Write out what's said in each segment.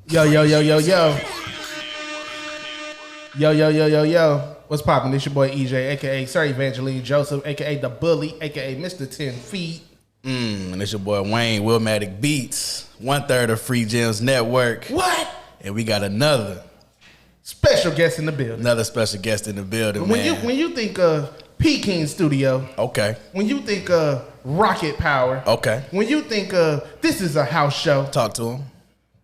Yo, yo, yo, yo, yo. Yo, yo, yo, yo, yo. What's poppin'? This your boy EJ, a.k.a. Sir Evangeline Joseph, a.k.a. The Bully, a.k.a. Mr. 10 Feet. And it's your boy Wayne, Willmatic Beats, 1/3 of Free Gems Network. What? And we got another Special guest in the building. Another special guest in the building, When man. you think of PkeenStudios, Okay. when you think of Rocket Power, Okay. when you think of this is a house show, Talk to him.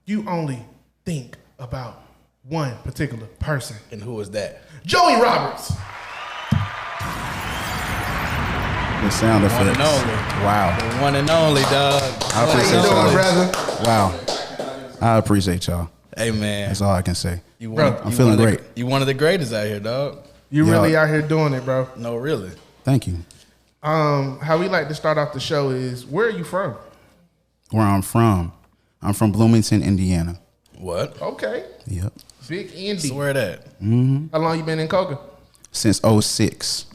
you only think about one particular person. And who is that? Joey Roberts. The sound effects. One and only. Wow. The one and only, dog. I appreciate How you doing, y'all. brother? Wow. I appreciate y'all. Hey, man. That's all I can say. Bro, I'm feeling great. You one of the greatest out here, dog. You Yeah. really out here doing it, bro. No, really. Thank you. How we like to start off the show is, where are you from? Where I'm from Bloomington, Indiana. What? Okay. Yep. Big Indy. Swear that. How long you been in Coca? Since 06.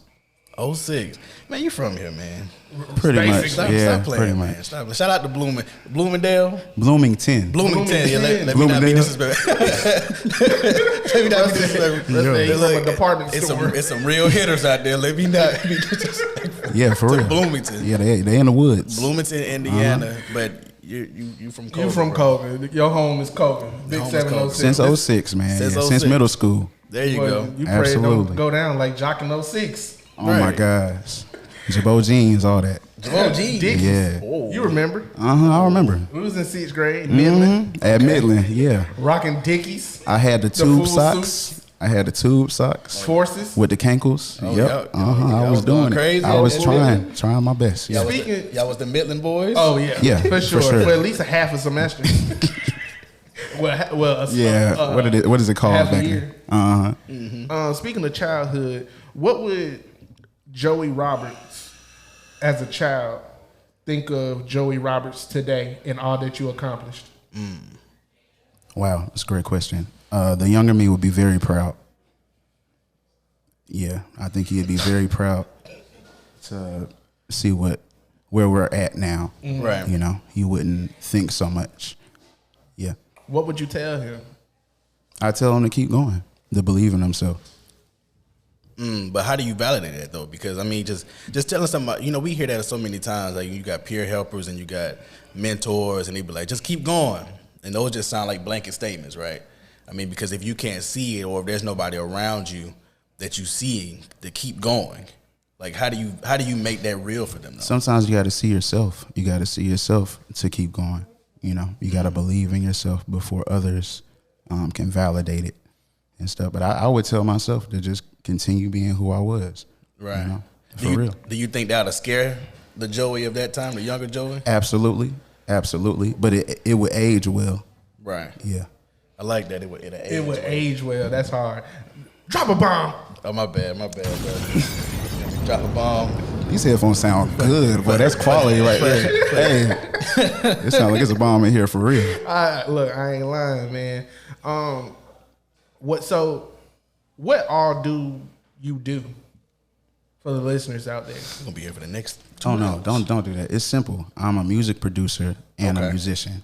06. Man, you from here, man. Pretty Basically. much. Stop, Yeah, stop playing, pretty man. much. Stop. Shout out to Bloomingdale. Bloomington. Bloomington. Yeah, let me not be Bloomingdale. disrespectful. Let me not be disrespectful. Let's say you from a Look, department it's store. it's some real hitters out there. Let me not be disrespectful. Yeah, for To real. Bloomington. Yeah, they in the woods. Bloomington, Indiana, but you from Coca. You from bro. Coca. Your home is Coca. Big home is Coca. 706. Since 06, man. Since Yeah, 06. since middle school. There you Boy, go. You pray it don't Absolutely. go down like Jock in 06. Oh my Right. gosh. Jabot jeans, all that. Oh, gee. Dickies. Yeah. Oh. You remember? I remember. We was in 6th grade, Midland, At Midland, yeah. rocking Dickies, I had the full tube socks. suits. I had the tube socks Forces. with the cankles. Oh, Yep. yeah. I Y'all was was going doing crazy it. I was at trying my best. Y'all Yeah. was, Speaking- y'all was the Midland boys? Oh, yeah. Yeah, For for sure. sure. For at least a half a semester. Yeah. What is it called half a back year. then? Speaking of childhood, what would Joey Roberts, as a child, think of Joey Roberts today and all that you accomplished? Wow, that's a great question. The younger me would be very proud. Yeah, I think he'd be very proud to see where we're at now. Right. You know, he wouldn't think so much. Yeah. What would you tell him? I tell him to keep going, to believe in himself. But how do you validate that though? Because I mean, just telling somebody, we hear that so many times. Like you got peer helpers and you got mentors, and they be like, just keep going, and those just sound like blanket statements, right? I mean, because if you can't see it, or if there's nobody around you that you see to keep going, like how do you make that real for them though? Sometimes you got to see yourself. You got to see yourself to keep going. You know, you got to believe in yourself before others can validate it and stuff. But I would tell myself to just continue being who I was. Right. You know, for real. Do you think that would scare the Joey of that time, the younger Joey? Absolutely. Absolutely. But it would age well. Right. Yeah. I like that. It would age. It would age well. That's hard. Drop a bomb. Oh, my bad, bro. Drop a bomb. These headphones sound good, boy. That's quality right there. Hey, it sounds like it's a bomb in here for real. Look, I ain't lying, man. What all do you do for the listeners out there? We're gonna be here for the next 2 Oh hours. no, don't do that. It's simple. I'm a music producer and Okay. a musician.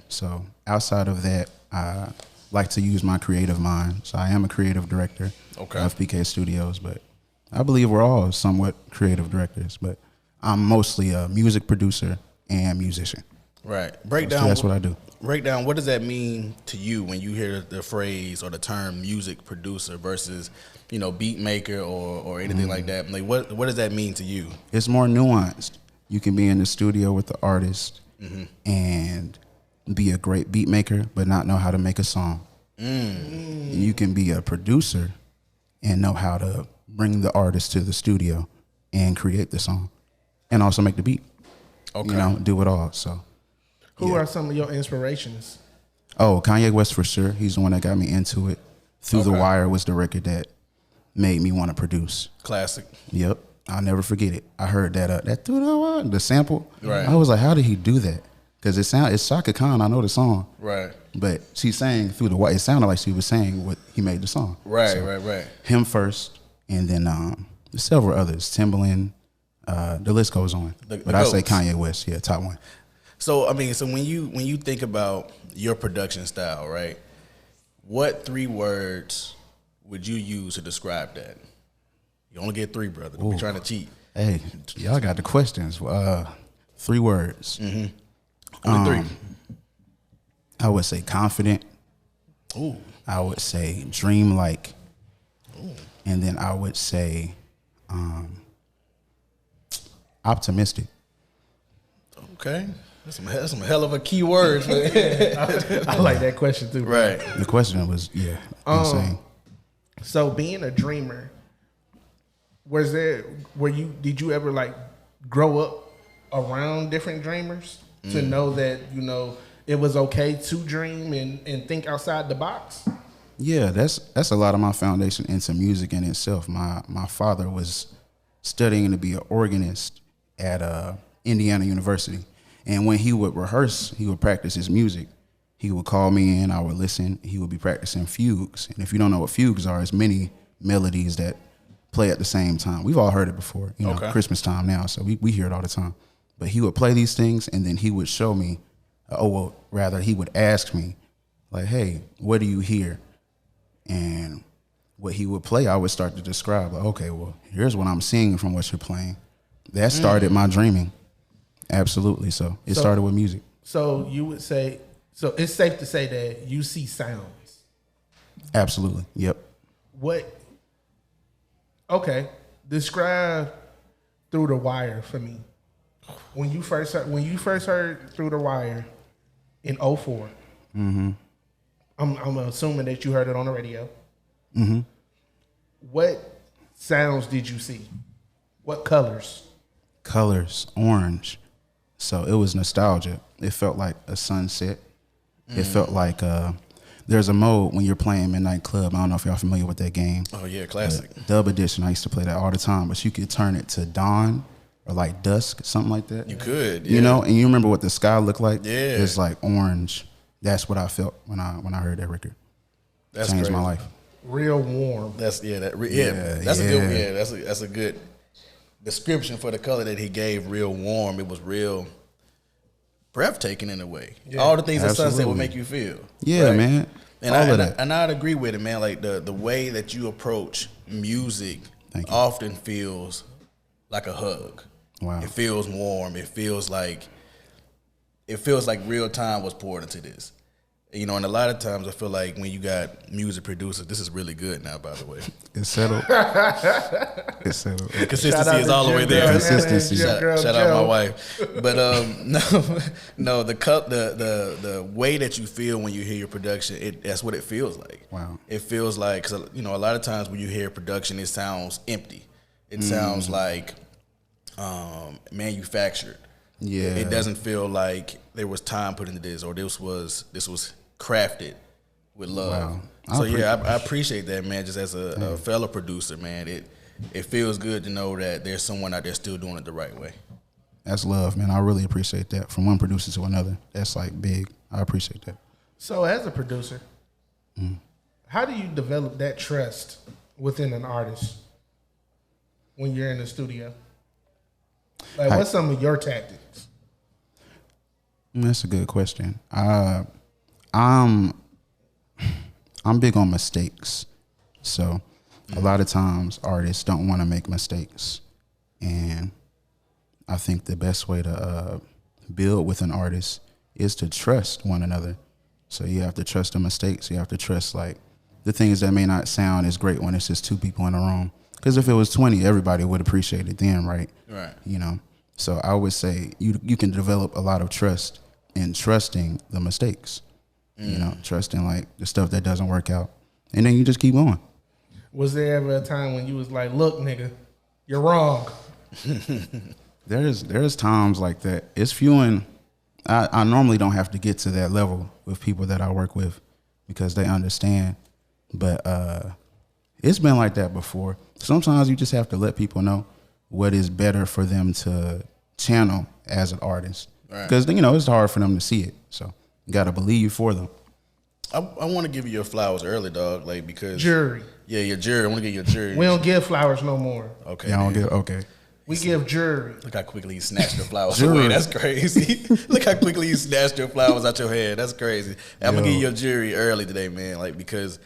So outside of that, I like to use my creative mind. So I am a creative director of PkeenStudios, but I believe we're all somewhat creative directors. But I'm mostly a music producer and musician. Right. Break So down. that's what I do. Break down. What does that mean to you when you hear the phrase or the term music producer versus, beat maker or anything like that? Like, what does that mean to you? It's more nuanced. You can be in the studio with the artist and be a great beat maker, but not know how to make a song. You can be a producer and know how to bring the artist to the studio and create the song and also make the beat. Okay. Do it all. So, Who are some of your inspirations? Kanye West for sure. He's the one that got me into it. Through the Wire was the record that made me want to produce. Classic. Yep. I'll never forget it. I heard that Through the Wire, the sample. Right. I was like, how did he do that? Because it's Shaka Khan. I know the song. Right. But she sang Through the Wire. It sounded like she was saying what he made the song. Right. So, Right. him first, and then several others. Timbaland. The list goes on. The but I say goats. Kanye West. Yeah, top one. So I mean, when you think about your production style, right? What 3 words would you use to describe that? You only get 3, brother. Don't be trying to cheat. Hey, y'all got the questions. 3 words. Only 3. I would say confident. Ooh. I would say dreamlike. And then I would say optimistic. Okay. That's some hell of a key words, man. I like that question too. Right. The question was, insane. So being a dreamer, did you ever like grow up around different dreamers to know that, it was okay to dream and think outside the box? Yeah, that's a lot of my foundation into music in itself. My father was studying to be an organist at Indiana University. And when he would rehearse, he would practice his music. He would call me in, I would listen. He would be practicing fugues. And if you don't know what fugues are, it's many melodies that play at the same time. We've all heard it before, Okay. Christmas time now, so we hear it all the time. But he would play these things, and then he would show me, he would ask me, like, hey, what do you hear? And what he would play, I would start to describe, like, okay, well, here's what I'm seeing from what you're playing. That started my dreaming. Absolutely. So it started with music. So you would say, so it's safe to say that you see sounds. Absolutely. Yep. Okay, describe Through the Wire for me. When you first heard Through the Wire in 04, I'm assuming that you heard it on the radio. What sounds did you see? What colors? Colors, orange. So it was nostalgia. It felt like a sunset. It felt like there's a mode when you're playing Midnight Club. I don't know if y'all familiar with that game. Oh, yeah, classic. Dub Edition, I used to play that all the time. But you could turn it to dawn or like dusk, something like that. You could, yeah. And you remember what the sky looked like? Yeah. It's like orange. That's what I felt when I heard that record. That's changed crazy. my life. Real warm. That's a good that's a good description for the color that he gave. Real warm. It was real breathtaking in a way. Yeah. All the things that sunset would make you feel. Yeah, right? Man. And I'd agree with it, man. Like the way that you approach music often feels like a hug. Wow. It feels warm. It feels like real time was poured into this. And a lot of times I feel like when you got music producers, this is really good now, by the way. It's settled. It's settled. The consistency is all the way there. Consistency. Shout out my wife. But the way that you feel when you hear your production, that's what it feels like. Wow. It feels like, because a lot of times when you hear production, it sounds empty. It sounds like manufactured. Yeah. It doesn't feel like there was time put into this, or this was crafted with love. Wow. So I appreciate that, man. Just as a fellow producer, man, it feels good to know that there's someone out there still doing it the right way. That's love, man. I really appreciate that. From one producer to another, that's like big. I appreciate that. So as a producer, how do you develop that trust within an artist when you're in the studio? Like, what's some of your tactics? That's a good question. I'm big on mistakes. So a lot of times artists don't want to make mistakes. And I think the best way to build with an artist is to trust one another. So you have to trust the mistakes. You have to trust like the things that may not sound as great when it's just 2 people in a room. Because if it was 20, everybody would appreciate it then, right? Right. So I would say you can develop a lot of trust in trusting the mistakes. Trusting like the stuff that doesn't work out. And then you just keep going. Was there ever a time when you was like, look, nigga, you're wrong? There's times like that. It's few and I normally don't have to get to that level with people that I work with because they understand. But it's been like that before. Sometimes you just have to let people know what is better for them to channel as an artist. Because, it's hard for them to see it. So you got to believe for them. I want to give you your flowers early, dog, because... Jury. Yeah, your jury. I want to get your jury. We don't give flowers no more. Okay. Yeah, I don't give... Okay. We give jury. Look how quickly you snatched your flowers away. That's crazy. Look how quickly you snatched your flowers out your head. That's crazy. I'm gonna give you your jury early today, man. Like, because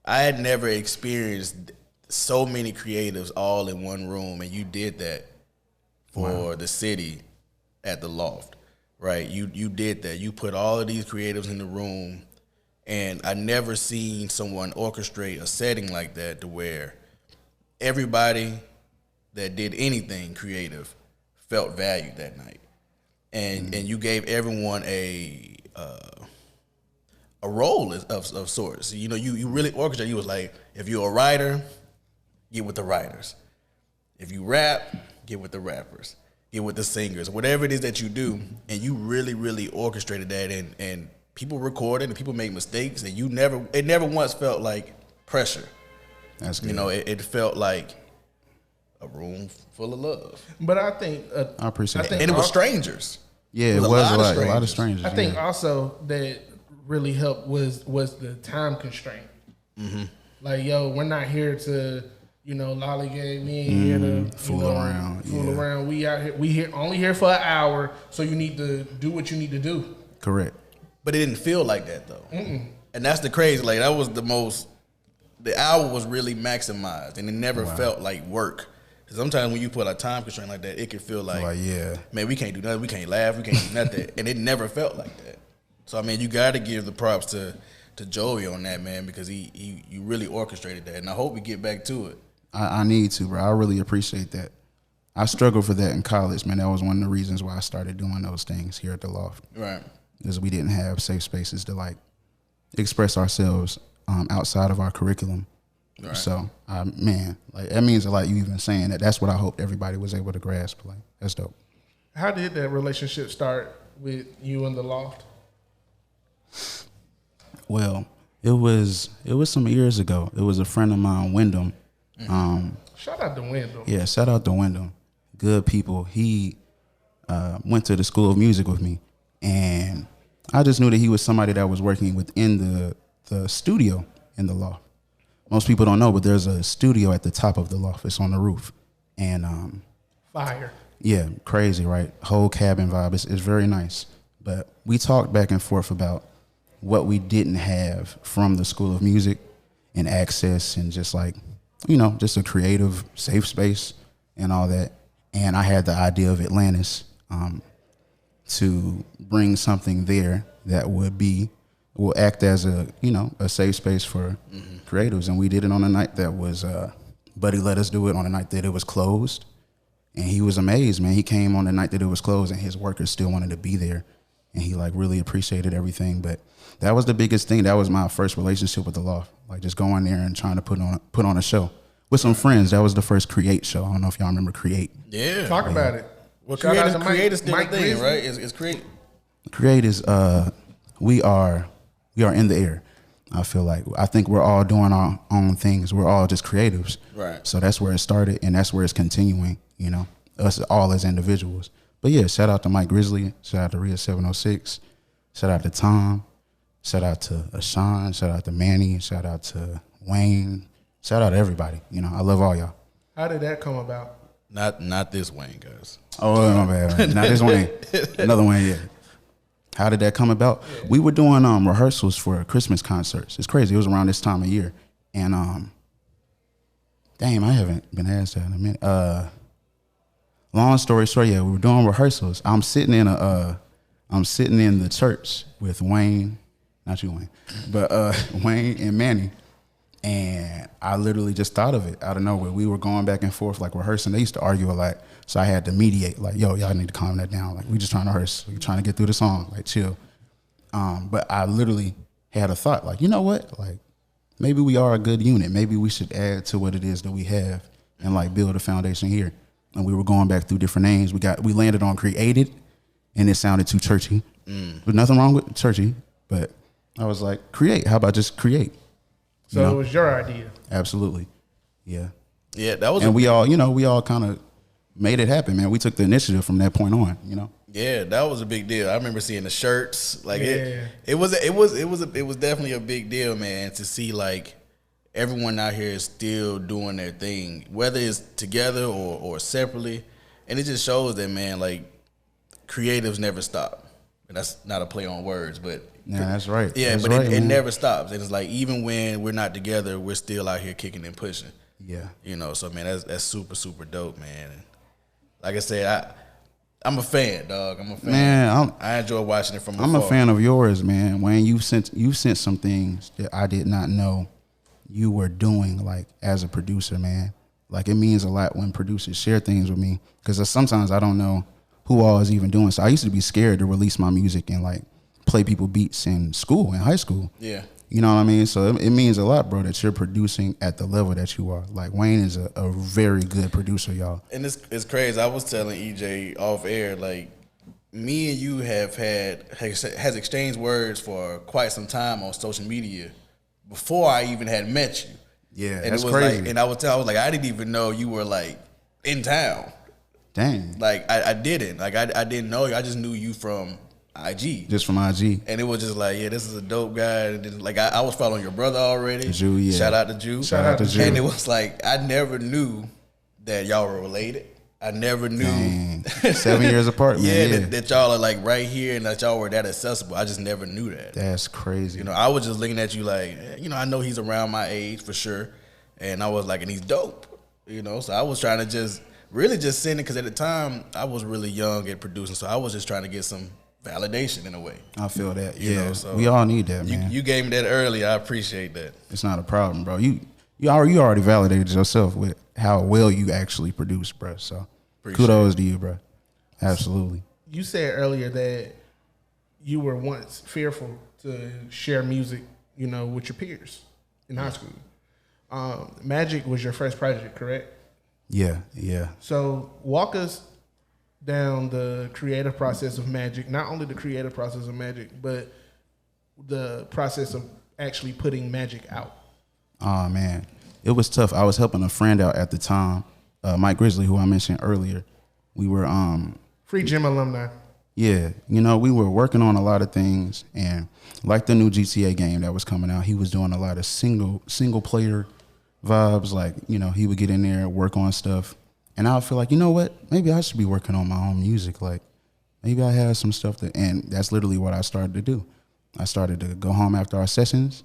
I had never experienced so many creatives all in one room, and you did that for the city at the Loft, right? You did that. You put all of these creatives in the room, and I never seen someone orchestrate a setting like that to where everybody that did anything creative felt valued that night, and you gave everyone a role of sorts. You know, you really orchestrated. You was like, if you're a writer, get with the writers. If you rap, get with the rappers. Get with the singers. Whatever it is that you do, and you really, really orchestrated that, and people recorded and people make mistakes, and it never once felt like pressure. That's good. You know, it felt like a room full of love. But I think I appreciate that. And it was strangers. Yeah, it was a lot of strangers. I think also that really helped was the time constraint. Mm-hmm. Like, yo, we're not here to, lollygag. We ain't here to fool around. We out here. We only here for an hour. So you need to do what you need to do. Correct. But it didn't feel like that though. And that's the crazy. Like, that was the hour was really maximized, and it never felt like work. Sometimes when you put a time constraint like that, it can feel like, man, we can't do nothing. We can't laugh. We can't do nothing. And it never felt like that. So, I mean, you got to give the props to Joey on that, man, because he really orchestrated that. And I hope we get back to it. I need to, bro. I really appreciate that. I struggled for that in college, man. That was one of the reasons why I started doing those things here at the Loft. Right. Because we didn't have safe spaces to, like, express ourselves outside of our curriculum. Right. So, man, like, that means a lot, you even saying that. That's what I hoped everybody was able to grasp. Like, that's dope. How did that relationship start with you and the Loft? Well, it was some years ago. It was a friend of mine, Wyndham. Shout out to Wyndham. Yeah, shout out to Wyndham. Good people. He went to the School of Music with me, and I just knew that he was somebody that was working within the studio in the Loft. Most people don't know, but there's a studio at the top of the Loft. It's on the roof. And fire. Yeah, crazy, right? Whole cabin vibe. It's very nice. But we talked back and forth about what we didn't have from the School of Music and access and just like, just a creative safe space and all that. And I had the idea of Atlantis to bring something there that will act as a safe space for creatives. And we did it on a night that was, Buddy let us do it on a night that it was closed. And he was amazed, man. He came on the night that it was closed, and his workers still wanted to be there. And he like really appreciated everything. But that was the biggest thing. That was my first relationship with the Loft. Like just going there and trying to put on a show with some friends. That was the first Create show. I don't know if y'all remember Create. Yeah. Talk about it. Well, Create is still a thing, right? It's Create. Create is we are in the air. I feel like I think we're all doing our own things. We're all just creatives. Right. So that's where it started, and that's where it's continuing, us all as individuals. But yeah, shout out to Mike Grizzly, shout out to Rhea 706, shout out to Tom, shout out to Ashawn, shout out to Manny, shout out to Wayne, shout out to everybody. I love all y'all. How did that come about? Not this Wayne, guys. Oh, my bad. Man. Not this Wayne. Another Wayne, yeah. How did that come about? Yeah. We were doing rehearsals for Christmas concerts. It's crazy. It was around this time of year. And damn, I haven't been asked that in a minute. Long story short, yeah, we were doing rehearsals. I'm sitting in the church with Wayne, not you Wayne, but Wayne and Manny. And I literally just thought of it out of nowhere. We were going back and forth, like rehearsing. They used to argue a lot. So I had to mediate, like, yo, y'all need to calm that down. Like, we just trying to rehearse. We're trying to get through the song, like, chill. But I literally had a thought, like, you know what? Like, maybe we are a good unit. Maybe we should add to what it is that we have and, like, build a foundation here. And we were going back through different names. We landed on Created, and it sounded too churchy. There's nothing wrong with churchy, but I was like, Create. How about just Create? So it was your idea. Absolutely. Yeah. Yeah, that was. And we all kind of made it happen, man. We took the initiative from that point on, Yeah, that was a big deal. I remember seeing the shirts. Like it was definitely a big deal, man, to see like everyone out here is still doing their thing, whether it's together or separately. And it just shows that, man, like, creatives never stop. And that's not a play on words, but yeah, that's right. Yeah, that's but right, it never stops. And it's like, even when we're not together, we're still out here kicking and pushing. Yeah. You know, so, man, that's super, super dope, man. And like I said, I'm a fan, dog. I'm a fan. Man, I enjoy watching it from afar. I'm a fan of yours, man. Wayne, you sent some things that I did not know you were doing, like, as a producer, man. Like, it means a lot when producers share things with me, because sometimes I don't know who all is even doing. So I used to be scared to release my music and, like, play people beats in school, in high school. Yeah. You know what I mean? So it means a lot, bro, that you're producing at the level that you are. Like, Wayne is a very good producer, y'all. And it's crazy. I was telling EJ off air, like, me and you has exchanged words for quite some time on social media before I even had met you. Yeah, and that's it was crazy. Like, and I was like, I didn't even know you were, like, in town. Dang. Like, I didn't. Like, I didn't know you. I just knew you from IG. Just from IG. And it was just like, yeah, this is a dope guy. And then, like, I was following your brother already. Jew, yeah. Shout out to Jew. Shout out to Jew. And it was like, I never knew that y'all were related. I never knew. Dang. 7 years apart, man. Yeah, that y'all are, like, right here and that y'all were that accessible. I just never knew that. That's crazy. You know, I was just looking at you like, you know, I know he's around my age for sure. And I was like, and he's dope. You know, so I was trying to just send it, because at the time I was really young at producing. So I was just trying to get some validation in a way. I feel that. You Yeah, know, so we all need that, man. You gave me that early. I appreciate that. It's not a problem, bro. You already validated yourself with how well you actually produce, bro. So kudos to you, bro. Absolutely. You said earlier that you were once fearful to share music, you know, with your peers in high school. Magic was your first project, correct? Yeah. So walk us down the creative process of Magic, not only the creative process of Magic, but the process of actually putting Magic out. Oh, man. It was tough. I was helping a friend out at the time, Mike Grizzly, who I mentioned earlier. We were... Free gym alumni. Yeah. You know, we were working on a lot of things, and like the new GTA game that was coming out, he was doing a lot of single player vibes. Like, you know, he would get in there, work on stuff. And I would feel like, you know what? Maybe I should be working on my own music. Like, maybe I have some stuff and that's literally what I started to do. I started to go home after our sessions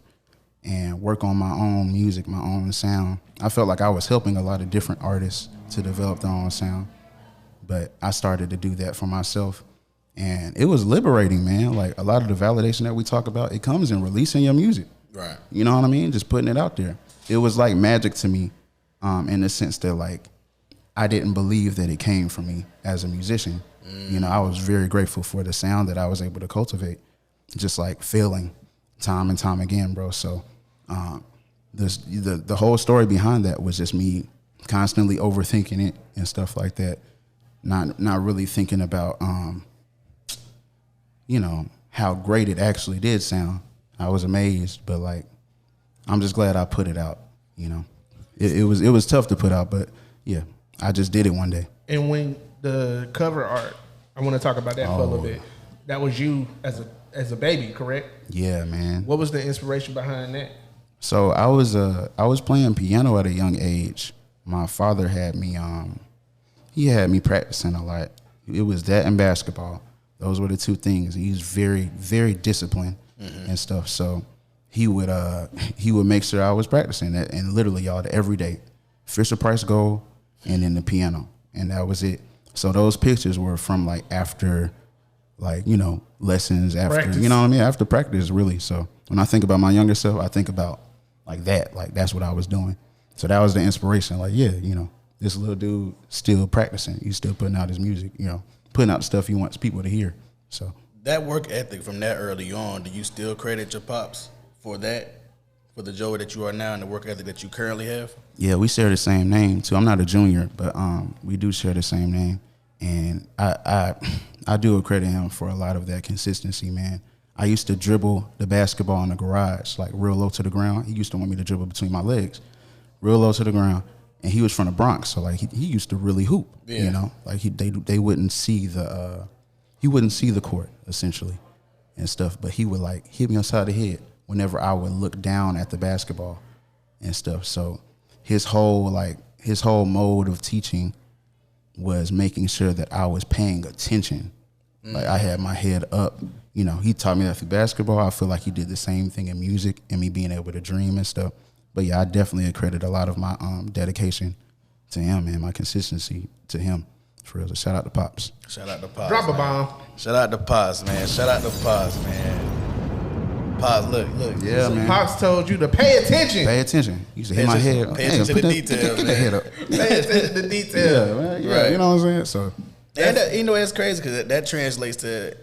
and work on my own music, my own sound. I felt like I was helping a lot of different artists to develop their own sound. But I started to do that for myself. And it was liberating, man. Like, a lot of the validation that we talk about, it comes in releasing your music. Right. You know what I mean? Just putting it out there. It was like magic to me, in the sense that, like, I didn't believe that it came from me as a musician. You know, I was very grateful for the sound that I was able to cultivate, just like failing time and time again, bro. So the whole story behind that was just me constantly overthinking it and stuff like that, not really thinking about, you know, how great it actually did sound. I was amazed, but, like, I'm just glad I put it out, you know. It was tough to put out, but, yeah. I just did it one day. And when the cover art, I want to talk about that for a little bit. That was you as a baby, correct? Yeah, man. What was the inspiration behind that? So I was playing piano at a young age. My father had me he had me practicing a lot. It was that and basketball. Those were the two things. He was very, very disciplined and stuff. So he would make sure I was practicing that, and literally, y'all, every day, Fisher Price goal, and then the piano, and that was it. So those pictures were from, like, after, like, you know, lessons, after practice. You know what I mean, after practice, really. So when I think about my younger self, I think about, like, that, like, that's what I was doing. So that was the inspiration. Like, yeah, you know, this little dude still practicing, he's still putting out his music, you know, putting out the stuff he wants people to hear. So that work ethic from that early on, do you still credit your pops for that? For the Joey that you are now and the work ethic that you currently have? Yeah, we share the same name too. I'm not a junior, but we do share the same name, and I do credit him for a lot of that consistency, man. I used to dribble the basketball in the garage, like, real low to the ground. He used to want me to dribble between my legs, real low to the ground, and he was from the Bronx, so, like, he used to really hoop, you know, like they wouldn't see he wouldn't see the court essentially and stuff, but he would, like, hit me upside the head whenever I would look down at the basketball and stuff. So his whole mode of teaching was making sure that I was paying attention. Like I had my head up. You know, he taught me that through basketball. I feel like he did the same thing in music and me being able to dream and stuff. But yeah, I definitely accredit a lot of my dedication to him and my consistency to him. For real. So shout out to Pops. Shout out to Pops. Drop a man. bomb. Shout out to Pops, man. Shout out to Pops, man. Pops, look. Yeah, man. Pops told you to pay attention. Pay attention. You used to hit my head. Pay attention to the details, Put that head up. Pay attention to details. Yeah, man. Yeah, Right. you know what I'm saying? So And you know, it's crazy because that translates to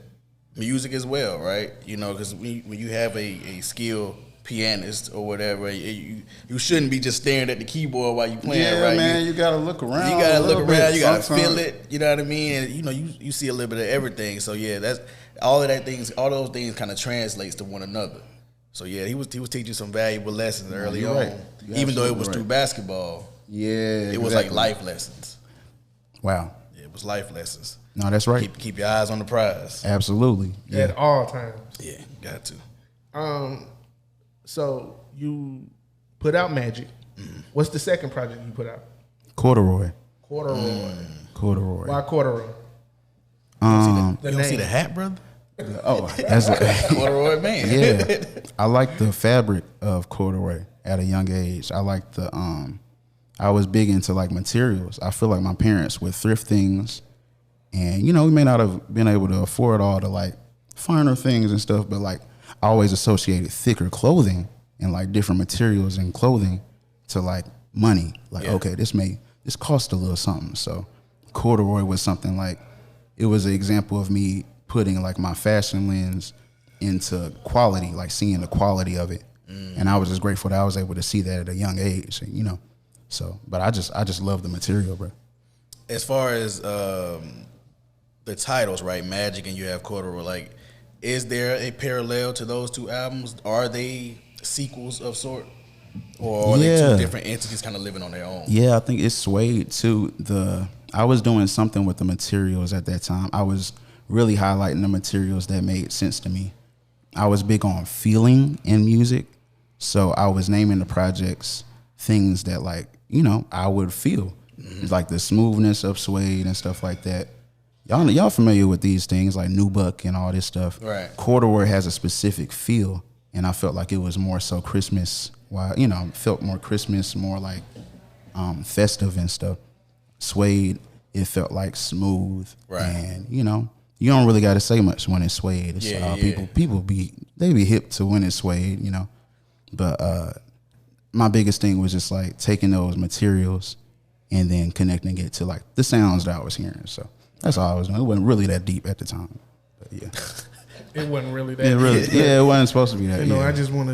music as well, right? You know, because when you have a skilled pianist or whatever, you shouldn't be just staring at the keyboard while you playing, yeah, right? man, you gotta look around. You gotta look around. You gotta sometimes. feel it. You know what I mean? And you know, you see a little bit of everything. So yeah, that's all those things kind of translates to one another. So yeah, he was teaching some valuable lessons early you're on, right. You're even though it was absolutely through right. basketball. Yeah, It was like life lessons. Wow. Yeah, it was life lessons. No, that's right. Keep your eyes on the prize. Absolutely. Yeah. At all times. Yeah, got to. So you put out Magic. What's the second project you put out? Corduroy. Corduroy. Corduroy. Why corduroy? You The don't see name. the hat, brother? Oh, that's Corduroy man. yeah. I like the fabric of corduroy at a young age. I like the I was big into like materials. I feel like my parents would thrift things, and you know, we may not have been able to afford all the like finer things and stuff, but like I always associated thicker clothing and like different materials and clothing to like money. Like, Yeah. okay, this cost a little something. So corduroy was something like, it was an example of me putting like my fashion lens into quality, like seeing the quality of it. And I was just grateful that I was able to see that at a young age, and, you know. So, but I just love the material, bro. As far as the titles, right? Magic and you have Corduroy. Like, is there a parallel to those two albums? Are they sequels of sort? Or are they Yeah. two different entities kind of living on their own? Yeah, I think it's swayed to I was doing something with the materials at that time. I was really highlighting the materials that made sense to me. I was big on feeling in music, so I was naming the projects things that, like, you know, I would feel. It's like the smoothness of suede and stuff like that. Y'all familiar with these things like nubuck and all this stuff. Right. Corduroy has a specific feel, and I felt like it was more so Christmas. While, you know, felt more Christmas, more like festive and stuff. Suede, it felt like smooth. Right. And, you know, you don't really got to say much when it's suede. It's, Yeah. People be hip to when it's suede, you know. But my biggest thing was just like taking those materials and then connecting it to like the sounds that I was hearing. So that's all I was doing. It wasn't really that deep at the time. But yeah. It wasn't really that. Yeah, it wasn't supposed to be that. You know, yeah. I just want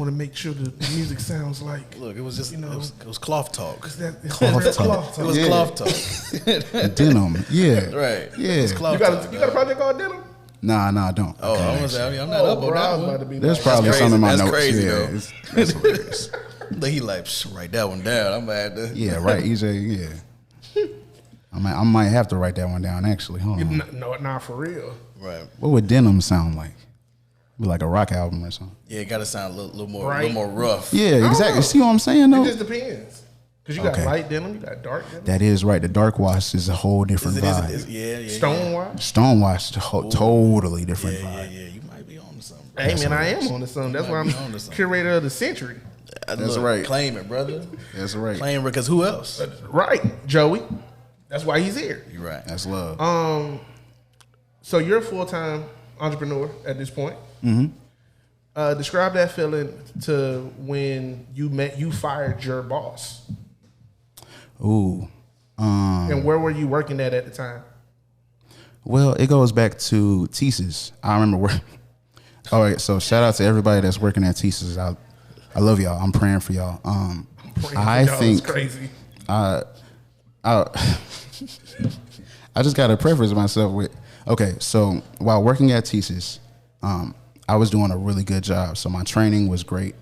to make sure the music sounds like. Look, it was just, You know, it was cloth talk. Cloth talk. It was Yeah. cloth talk. Denim. Yeah. Right. Yeah. It was cloth You got talk. a project called Denim? Nah, I don't. Oh, Okay, I'm gonna say, I'm not up on bro, I that was about one. to be there's like, probably crazy. some in my That's notes. crazy, yeah, though. that's hilarious. Look, he like, write that one down. I'm gonna have to. Yeah, right. EJ, yeah. I might have to write that one down, actually. Hold on. No, not for real. Right. What would Denim sound like? Be like a rock album or something. Yeah, it gotta sound a little more, Right. rough. Yeah, exactly. know. See what I'm saying, It though? just depends. Because you got Okay. light denim, you got dark denim. That is right. The dark wash is a whole different vibe. Yeah. Stonewash. Stonewash is a totally different Yeah, vibe. yeah. You might be on to something. Hey, man, I am on to something. That's why I'm might be onto something. curator of the century. That's right. Claim it, brother. That's right. Claim it, because who else? Right, Joey. That's why he's here. You're right. That's love. So you're a full-time entrepreneur at this point. Describe that feeling to when you fired your boss. Ooh. And where were you working at the time? Well, it goes back to Teese's. I remember working. All right, so shout out to everybody that's working at Teese's. I love y'all. I'm praying for y'all. I think it's crazy. I just got to preface myself with, okay, so while working at Teese's, I was doing a really good job. So my training was great.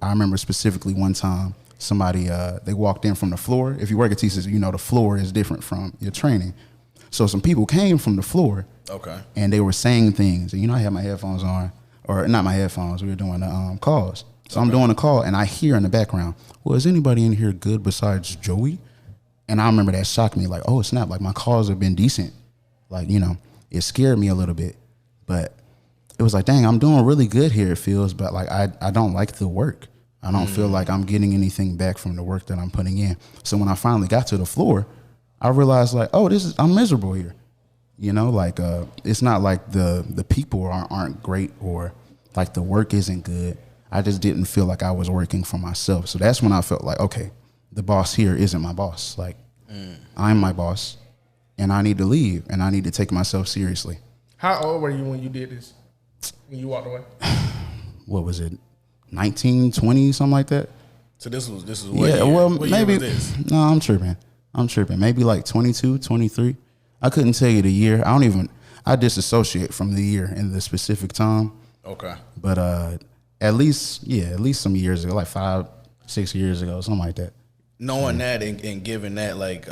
I remember specifically one time somebody, they walked in from the floor. If you work at Teese's, you know the floor is different from your training. So some people came from the floor. Okay. And they were saying things. And, you know, I had my headphones on, or not my headphones. We were doing the calls. So I'm doing a call, and I hear in the background, well, is anybody in here good besides Joey? And I remember that shocked me, like, oh, snap, like my calls have been decent. Like, you know, it scared me a little bit. But it was like, dang, I'm doing really good here, it feels, but like I don't like the work. I don't feel like I'm getting anything back from the work that I'm putting in. So when I finally got to the floor, I realized like, oh, I'm miserable here. You know, like it's not like the people aren't great or like the work isn't good. I just didn't feel like I was working for myself. So that's when I felt like, okay, the boss here isn't my boss. Like I'm my boss and I need to leave and I need to take myself seriously. How old were you when you did this? When you walked away? What was it? 19, 20, something like that. So this was what year? Well, what maybe. Year was this? No, I'm tripping. Maybe like 22, 23. I couldn't tell you the year. I disassociate from the year and the specific time. Okay. But at least some years ago, like 5, 6 years ago, something like that. Knowing that and given that, like,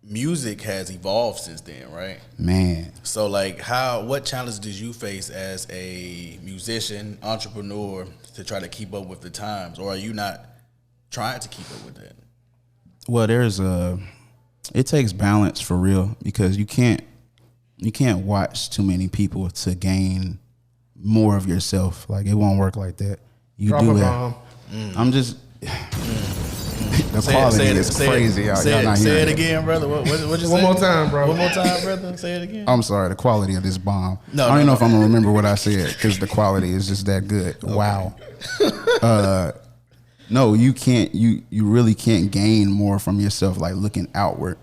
music has evolved since then, right? Man. So, like, what challenges did you face as a musician, entrepreneur, to try to keep up with the times, or are you not trying to keep up with that? Well, it takes balance for real because you can't watch too many people to gain more of yourself. Like it won't work like that. You Drop do a it. bomb. I'm just. The quality is crazy out. Y'all not say hearing it again, brother. What you say? One more time, bro. One more time, brother. Say it again. I'm sorry. The quality of this bomb. No, I don't even know no. if I'm gonna remember what I said because the quality is just that good. Okay. Wow. No, you can't. You really can't gain more from yourself, like looking outward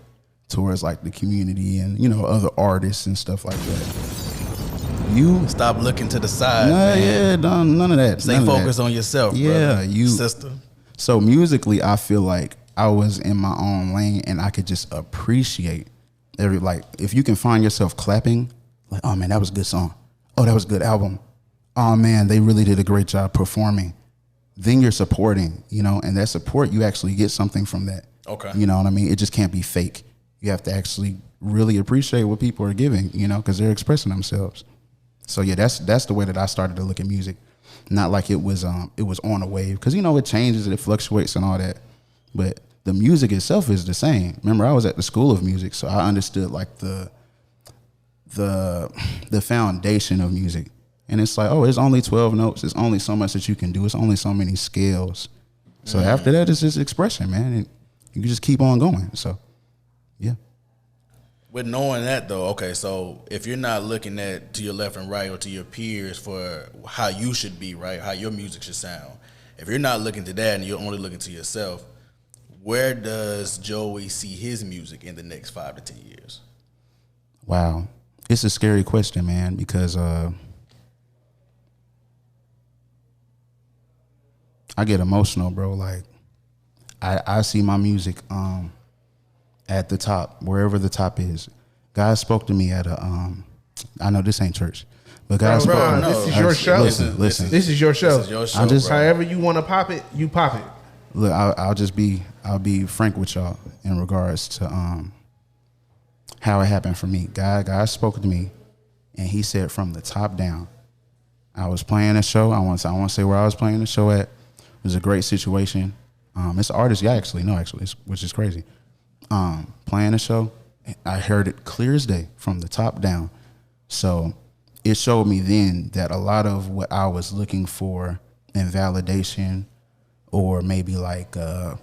towards like the community and other artists and stuff like that. You stop looking to the side. Man. Yeah, none of that. Stay focused on yourself. Yeah, brother, sister. So musically, I feel like I was in my own lane and I could just appreciate if you can find yourself clapping, like, oh man, that was a good song. Oh, that was a good album. Oh man, they really did a great job performing. Then you're supporting, and that support, you actually get something from that. Okay. You know what I mean? It just can't be fake. You have to actually really appreciate what people are giving, because they're expressing themselves. So yeah, that's the way that I started to look at music. Not like it was on a wave, because it changes and it fluctuates and all that. But the music itself is the same. Remember, I was at the School of Music, so I understood like the foundation of music. And it's like, oh, it's only 12 notes. It's only so much that you can do. It's only so many scales. So after that, it's just expression, man. And you can just keep on going. So, yeah. With knowing that, though, okay, so if you're not looking at to your left and right or to your peers for how you should be, right, how your music should sound, if you're not looking to that and you're only looking to yourself, where does Joey see his music in the next 5 to 10 years? Wow. It's a scary question, man, because I get emotional, bro. Like, I see my music at the top, wherever the top is. God spoke to me at I know this ain't church, but God spoke. Bro, this is your show. Listen. This is your show. This is your show, however you want to pop it, you pop it. Look, I'll be frank with y'all in regards to how it happened for me. God spoke to me, and He said from the top down. I was playing a show. I want to say where I was playing the show at. It was a great situation. It's an artist, which is crazy. Playing a show, I heard it clear as day from the top down. So it showed me then that a lot of what I was looking for in validation, or maybe like, the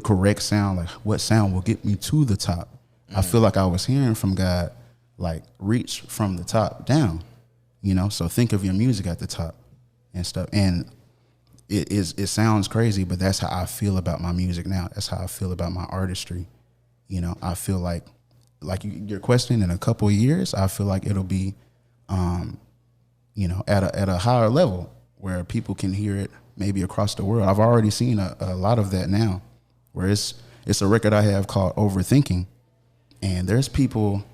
correct sound, like what sound will get me to the top. I feel like I was hearing from God, like reach from the top down, so think of your music at the top and stuff. And it sounds crazy, but that's how I feel about my music now. That's how I feel about my artistry. I feel like your question, in a couple of years, I feel like it'll be, at a higher level where people can hear it maybe across the world. I've already seen a lot of that now, where it's a record I have called Overthinking, and there's people.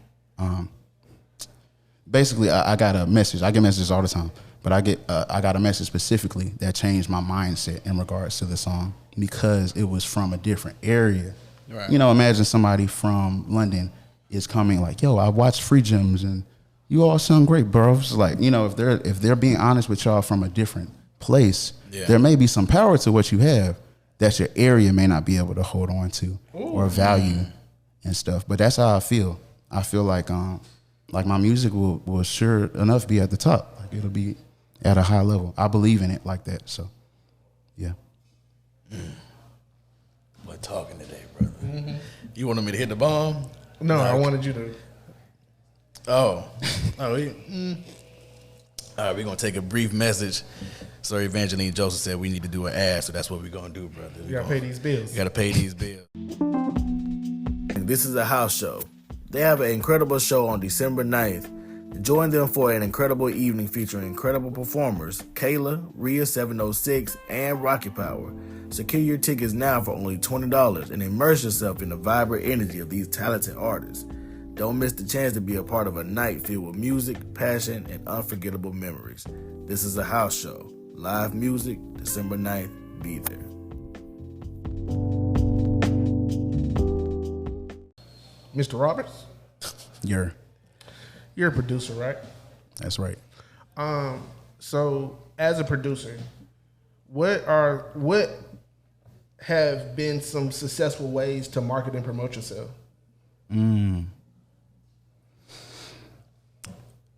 Basically, I got a message. I get messages all the time. But I got a message specifically that changed my mindset in regards to the song because it was from a different area. Right. Imagine somebody from London is coming like, yo, I watched Free Gems and you all sound great, bro. It's like, you know, if they're being honest with y'all from a different place, there may be some power to what you have that your area may not be able to hold on to or value and stuff. But that's how I feel. I feel like my music will sure enough be at the top. Like it'll be at a high level. I believe in it like that. So, yeah. We're talking today, brother. You wanted me to hit the bomb? No, I wanted you to. All right, we're going to take a brief message. So Evangeline Joseph said we need to do an ad, so that's what we're going to do, brother. You got to pay these bills. You got to pay these bills. This is a house show. They have an incredible show on December 9th. Join them for an incredible evening featuring incredible performers, Kayla, Rhea 706, and Rocket Power. Secure your tickets now for only $20 and immerse yourself in the vibrant energy of these talented artists. Don't miss the chance to be a part of a night filled with music, passion, and unforgettable memories. This is a house show. Live music, December 9th. Be there. Mr. Roberts, You're you're a producer, right? That's right. So as a producer, what have been some successful ways to market and promote yourself?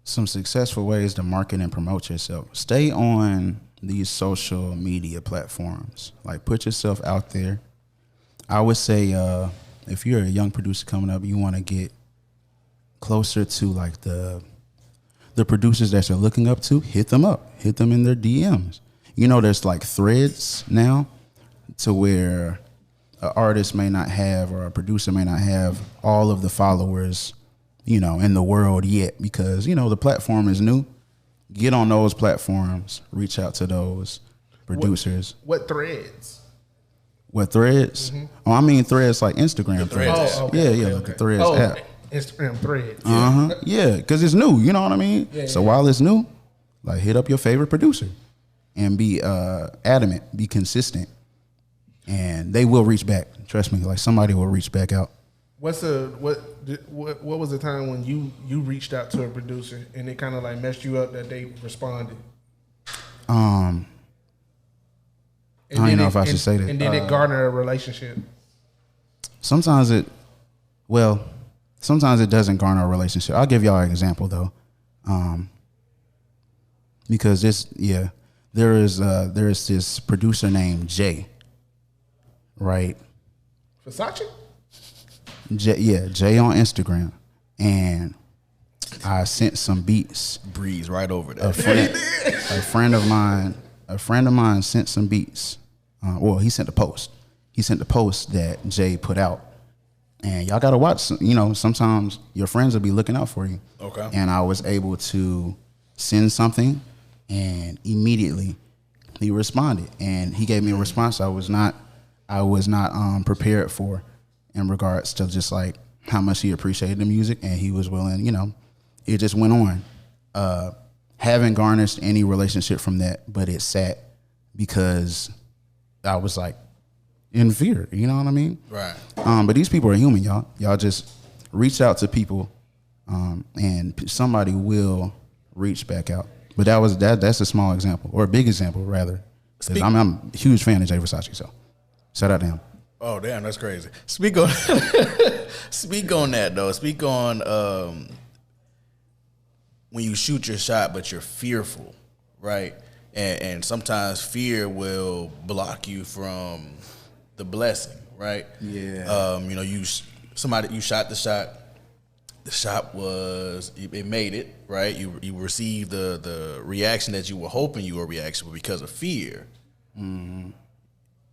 Some successful ways to market and promote yourself. Stay on these social media platforms. Like, put yourself out there. I would say if you're a young producer coming up, you want to get closer to like the producers that you're looking up to. Hit them up. Hit them in their DMs. You know, there's like threads now to where an artist may not have or a producer may not have all of the followers, you know, in the world yet, because, you know, the platform is new. Get on those platforms, reach out to those producers. What threads? What threads? Mm-hmm. Oh, I mean threads like Instagram threads. Oh, okay, yeah, okay. like the threads app. Instagram threads. Yeah, because it's new. You know what I mean? Yeah, so while it's new, like hit up your favorite producer and be adamant, be consistent, and they will reach back. Trust me, like somebody will reach back out. What was the time when you reached out to a producer and it kind of like messed you up that they responded? I don't know if I should say that. And did it garner a relationship? Sometimes it doesn't garner a relationship. I'll give y'all an example though, because there is this producer named Jay, right? Versace? Jay on Instagram, and I sent some beats. Breeze right over that. A friend of mine sent some beats. He sent a post. He sent the post that Jay put out, and y'all gotta watch. You know, sometimes your friends will be looking out for you. Okay. And I was able to send something, and immediately he responded, and he gave me a response I was not prepared for, in regards to just like how much he appreciated the music, and he was willing, you know, it just went on. Haven't garnished any relationship from that, but it sat because I was like in fear, you know what I mean? Right. But these people are human, y'all. Y'all just reach out to people, and somebody will reach back out. But that's a small example, or a big example rather. Because I'm a huge fan of Jay Versace, so shout out to him. Oh damn, that's crazy. Speak on that though. Speak on when you shoot your shot, but you're fearful, right? And sometimes fear will block you from the blessing, right? Yeah. You know, you shot the shot. The shot it made it, right? You received the reaction that you were hoping you were reaction, but because of fear. Mm-hmm.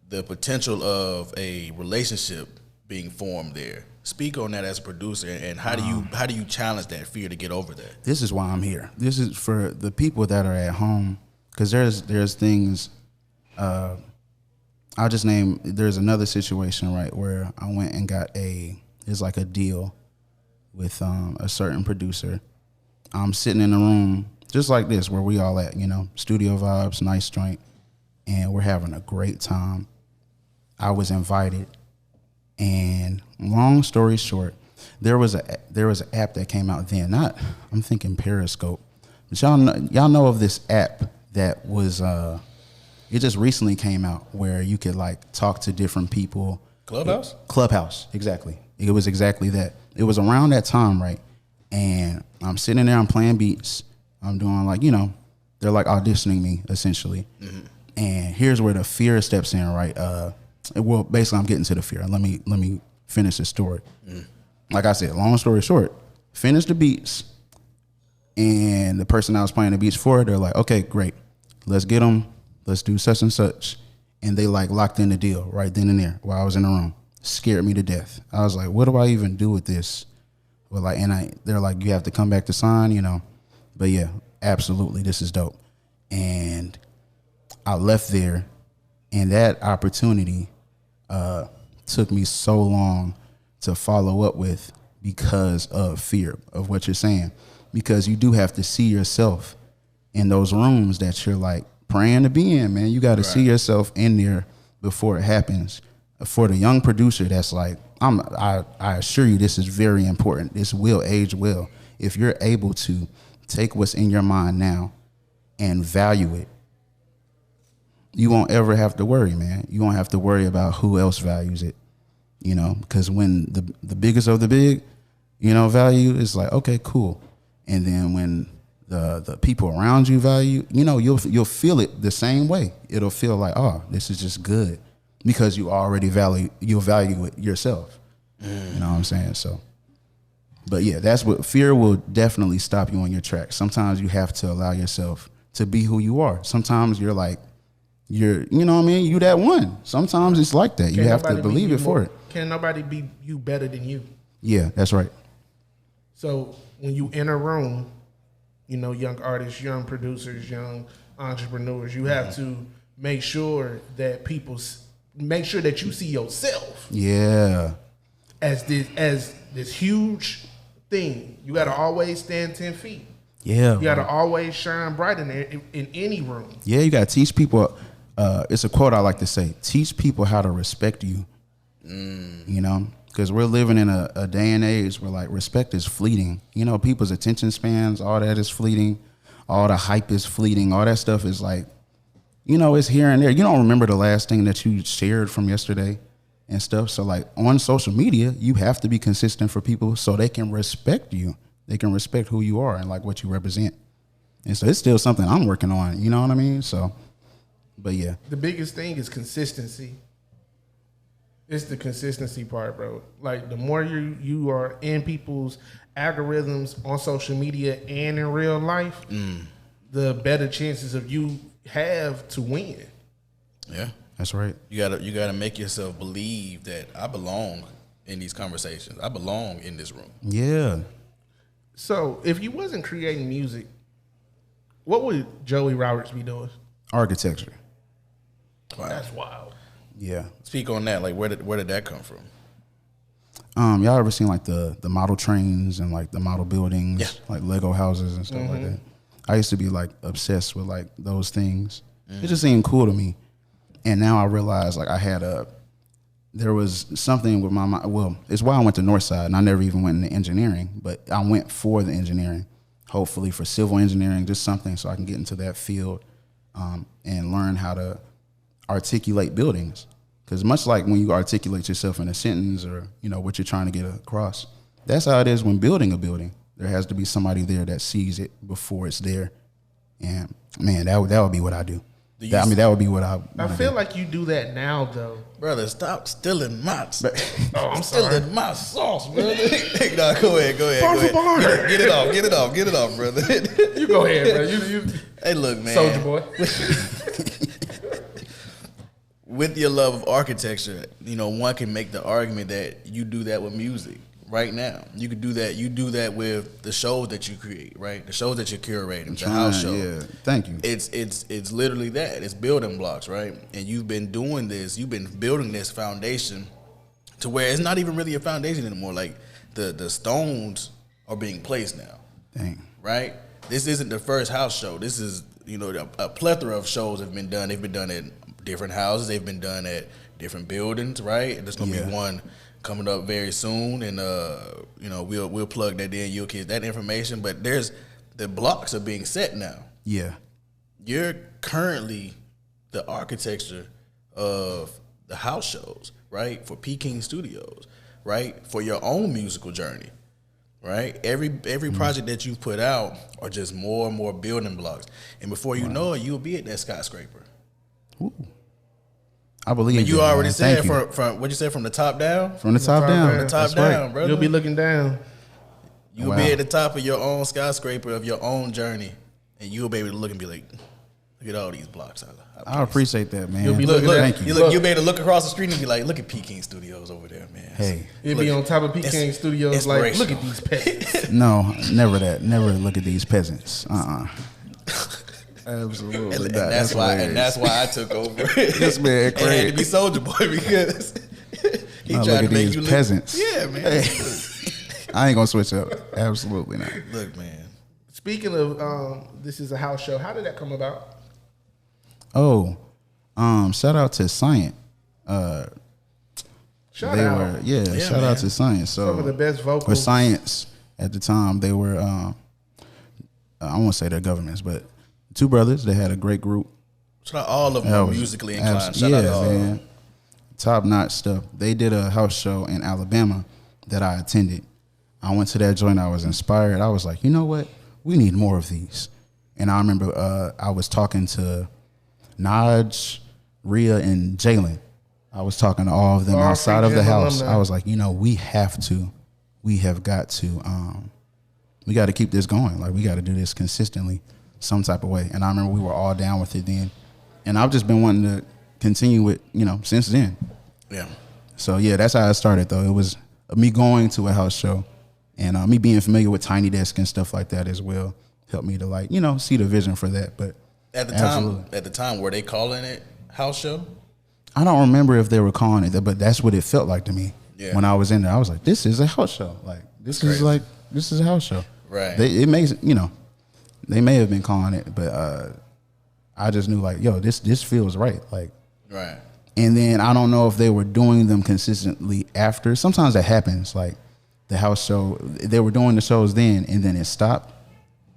The potential of a relationship being formed there. Speak on that as a producer, and how do you challenge that fear to get over that? This is why I'm here. This is for the people that are at home, because there's things. I'll just name. There's another situation, right, where I went and got there's like a deal with a certain producer. I'm sitting in a room just like this, where we all at, you know, studio vibes, nice joint, and we're having a great time. I was invited, and long story short, There was an app that came out then. I'm thinking Periscope. But y'all know of this app that was it just recently came out where you could like talk to different people. Clubhouse, exactly. It was exactly that. It was around that time, right? And I'm sitting there, I'm playing beats. I'm doing like, they're like auditioning me essentially. Mm-hmm. And here's where the fear steps in, right? Well, basically I'm getting to the fear. Let me finish the story. Mm. Like I said, long story short, finish the beats. And the person I was playing the beats for, they're like, okay, great. Let's get them. Let's do such and such. And they like locked in the deal right then and there while I was in the room. Scared me to death. I was like, what do I even do with this? Well, like, they're like, you have to come back to sign, But yeah, absolutely, this is dope. And I left there, and that opportunity took me so long to follow up with because of fear of what you're saying. Because you do have to see yourself in those rooms that you're like praying to be in, man. You got to see yourself in there before it happens. For the young producer, that's like, I assure you this is very important. This will age well. If you're able to take what's in your mind now and value it, you won't ever have to worry, man. You won't have to worry about who else values it, because when the biggest of the big, value is like, okay, cool. And then when the people around you value, you'll feel it the same way. It'll feel like, oh, this is just good because you already value it yourself. You know what I'm saying? So, but yeah, that's what fear will definitely stop you on your track. Sometimes you have to allow yourself to be who you are. Sometimes you're like, you know what I mean? You that one. Sometimes it's like that. You have to believe it for it. Can nobody be you better than you? Yeah, that's right. So when you in a room, young artists, young producers, young entrepreneurs, you have to make sure that you see yourself. Yeah. As this huge thing. You got to always stand 10 feet. Yeah. You got to always shine bright in any room. Yeah, you got to teach people. It's a quote I like to say: teach people how to respect you. Because we're living in a day and age where like respect is fleeting. People's attention spans, all that is fleeting. All the hype is fleeting. All that stuff is like, it's here and there. You don't remember the last thing that you shared from yesterday and stuff. So like on social media, you have to be consistent for people so they can respect you. They can respect who you are and like what you represent. And so it's still something I'm working on. You know what I mean? So, but yeah. The biggest thing is consistency. It's the consistency part, bro. Like the more you are in people's algorithms on social media and in real life, the better chances of you have to win. Yeah. That's right. You gotta make yourself believe that I belong in these conversations. I belong in this room. Yeah. So if you wasn't creating music, what would Joey Roberts be doing? Architecture. Wow. That's wild. Yeah. Speak on that. Like where did that come from? Y'all ever seen like the model trains and like the model buildings, like Lego houses and stuff like that? I used to be like obsessed with like those things. It just seemed cool to me. And now I realize like there was something with my mind. Well, it's why I went to Northside and I never even went into engineering, but I went for the engineering, hopefully for civil engineering, just something so I can get into that field and learn how to articulate buildings. Because much like when you articulate yourself in a sentence or, what you're trying to get across, that's how it is when building a building. There has to be somebody there that sees it before it's there. And man, that would be what I do. That would be what I feel like you do that now, though. Brother, stop stealing my I'm sorry. Stealing my sauce, brother. No, go ahead. Bar. Get it off, brother. You go ahead, bro. You Hey, look, man. Soldier boy. With your love of architecture, one can make the argument that you do that with music right now. You could do that. You do that with the shows that you create, right? The shows that you're curating, the house show. Yeah, thank you. It's literally that. It's building blocks, right? And you've been doing this. You've been building this foundation to where it's not even really a foundation anymore. Like the stones are being placed now. Dang. Right? This isn't the first house show. This is, a plethora of shows have been done. They've been done at different houses. They've been done at different buildings, right? And there's going to be one coming up very soon, and you know, we'll plug that in. You'll get that information. But the blocks are being set now. Yeah. You're currently the architecture of the house shows, right? For PkeenStudios, right? For your own musical journey, right? Every project that you put out are just more and more building blocks, and before you know it, you'll be at that skyscraper. Ooh. I believe And you that, already man. said Thank you. from what you said, from the top down. From the top down. down. The top That's down, right. brother. You'll be looking down. You'll Wow. be at the top of your own skyscraper of your own journey, and you'll be able to look and be like, "Look at all these blocks." I appreciate that, man. You'll be Look, looking Thank you. You'll be able to look across the street and be like, "Look at PkeenStudios over there, man." Hey. You'll be on top of PkeenStudios, like, inspirational. look at these peasants. No, never that. Never look at these peasants. Absolutely And not. that's why. hilarious. And that's why I took over. This man It had to crazy. be Soldier Boy because he Now tried look to at make these you look. peasants. Yeah, man. I ain't gonna switch up. Absolutely not. Look, man. Speaking of, this is a house show. How did that come about? Oh, shout out to Science. Shout They out. were shout man. out to Science. So Some of the best for vocals. Science at the time, they were I won't say they're governments, but two brothers. They had a great group. Shout out all of That them was musically inclined. abs- Shout out to all of them. man. Top notch stuff. They did a house show in Alabama that I attended. I went to that joint. I was inspired. I was like, you know what? We need more of these. And I remember I was talking to Naj, Rhea, and Jalen. I was talking to all of them All outside of Free the Gym house. alumni. I was like, you know, we have got to keep this going. Like, we got to do this consistently some type of way. And I remember we were all down with it then. And I've just been wanting to continue it, since then. Yeah. So, yeah, that's how it started, though. It was me going to a house show and me being familiar with Tiny Desk and stuff like that as well helped me to, see the vision for that. But At the absolutely. time, were they calling it house show? I don't remember if they were calling it that, but that's what it felt like to me. Yeah. When I was in there. I was like, this is a house show. Like, this is a house show. Right. It makes, they may have been calling it, but I just knew, like, yo, this feels right. Like, Right. and then I don't know if they were doing them consistently after. Sometimes that happens. Like, the house show, they were doing the shows then, and then it stopped.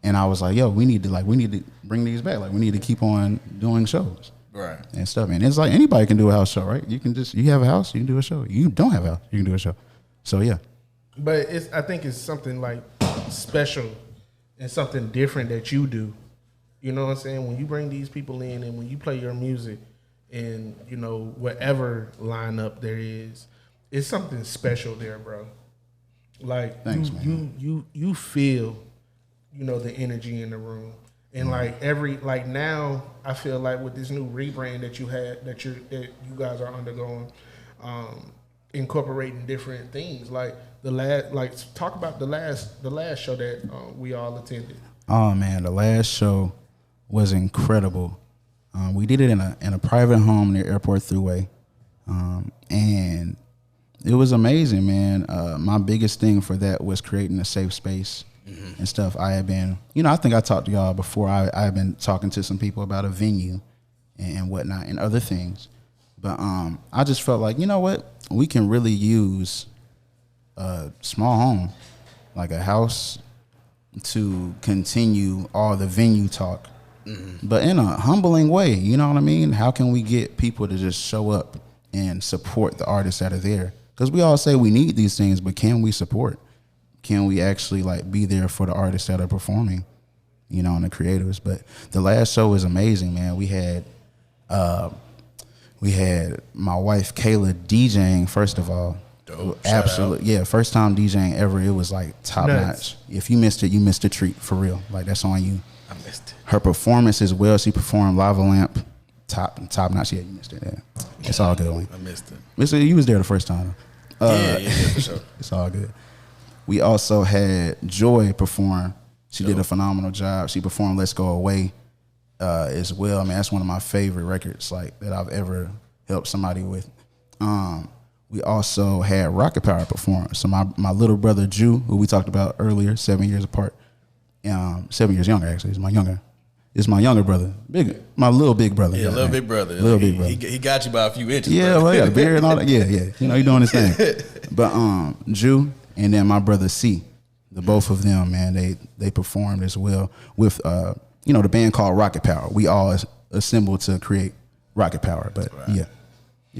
And I was like, yo, we need to bring these back. Like, we need to keep on doing shows. Right. And stuff. And it's like anybody can do a house show, right? You have a house, you can do a show. You don't have a house, you can do a show. So yeah. But I think it's something like special and something different that you do. You know what I'm saying? When you bring these people in and when you play your music and, whatever lineup there is, it's something special there, bro. Like, Thanks, you feel, the energy in the room. And like now, I feel like with this new rebrand that you had, that you guys are undergoing, incorporating different things. Like talk about the last show that we all attended. Oh man, the last show was incredible. We did it in a private home near Airport Thruway, and it was amazing, man. My biggest thing for that was creating a safe space. And stuff. I had been, I think I talked to y'all before. I had been talking to some people about a venue and whatnot and other things. But I just felt like, you know what? We can really use a small home, like a house, to continue all the venue talk, but in a humbling way. You know what I mean? How can we get people to just show up and support the artists that are there? Because we all say we need these things, but can we support? Can we actually be there for the artists that are performing, and the creators? But the last show was amazing, man. We had my wife Kayla DJing, first of all. Dope. Absolutely. Yeah, first time DJing ever. It was top Nuts. notch. If you missed it, you missed a treat, for real. Like, that's on you. I missed it. Her performance as well. She performed Lava Lamp. Top notch. Yeah, you missed it. Yeah. It's all good, Wayne. I missed it. Listen, you was there the first time. Yeah, for sure. It's all good. We also had Joy perform. She did a phenomenal job. She performed Let's Go Away as well. I mean, that's one of my favorite records that I've ever helped somebody with. We also had Rocket Power perform. So my little brother Drew, who we talked about earlier, 7 years apart, 7 years younger actually, he's my younger. is my younger brother, my little big brother. Yeah, little big brother. Little big brother. He got you by a few inches. Yeah, well, he got a beard and all that. Yeah. You know, he doing his thing. But Jew and then my brother C, the both of them, man, they performed as well with the band called Rocket Power. We all assembled to create Rocket Power. But yeah,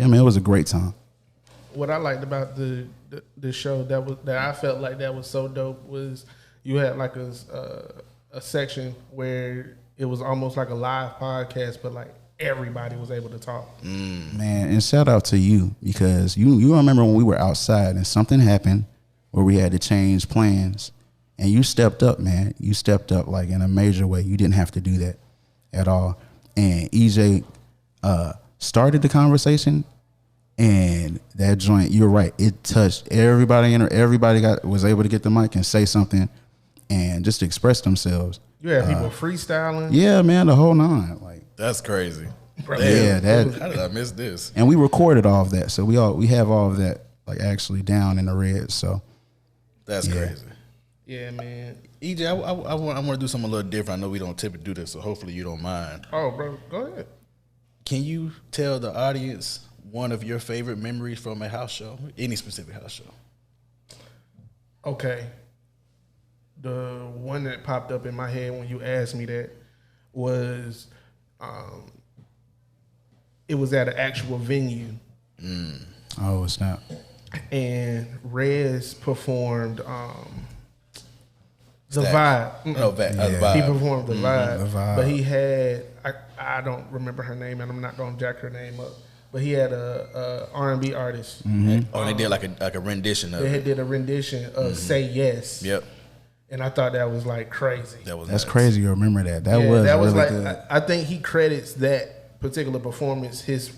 man, it was a great time. What I liked about the show that I felt like that was so dope was you had like a section where it was almost like a live podcast, but like everybody was able to talk. Man, and shout out to you because you remember when we were outside and something happened where we had to change plans, and you stepped up, man. You stepped up like in a major way. You didn't have to do that at all. And EJ started the conversation, and that joint, you're right, it touched everybody in her. Everybody was able to get the mic and say something and just express themselves. You had people freestyling. Yeah, man, the whole nine. Like that's crazy. Yeah, how did I miss this? And we recorded all of that, so we have all of that like actually down in the red. So that's crazy. Yeah, man. EJ, I want to do something a little different. I know we don't typically do this, so hopefully you don't mind. Oh, bro, go ahead. Can you tell the audience one of your favorite memories from a house show? Any specific house show? Okay. The one that popped up in my head when you asked me that was, it was at an actual venue. Oh, it's not. And Rez performed the Vibe. No, the Vibe. He performed the Vibe. The Vibe. But he had, I don't remember her name, and I'm not going to jack her name up. But he had a R&B artist. Oh, they did like a rendition of it. They did a rendition of Say Yes. Yep. And I thought that was like crazy. That's nuts. crazy. You remember that? That was really like good. I think he credits that particular performance his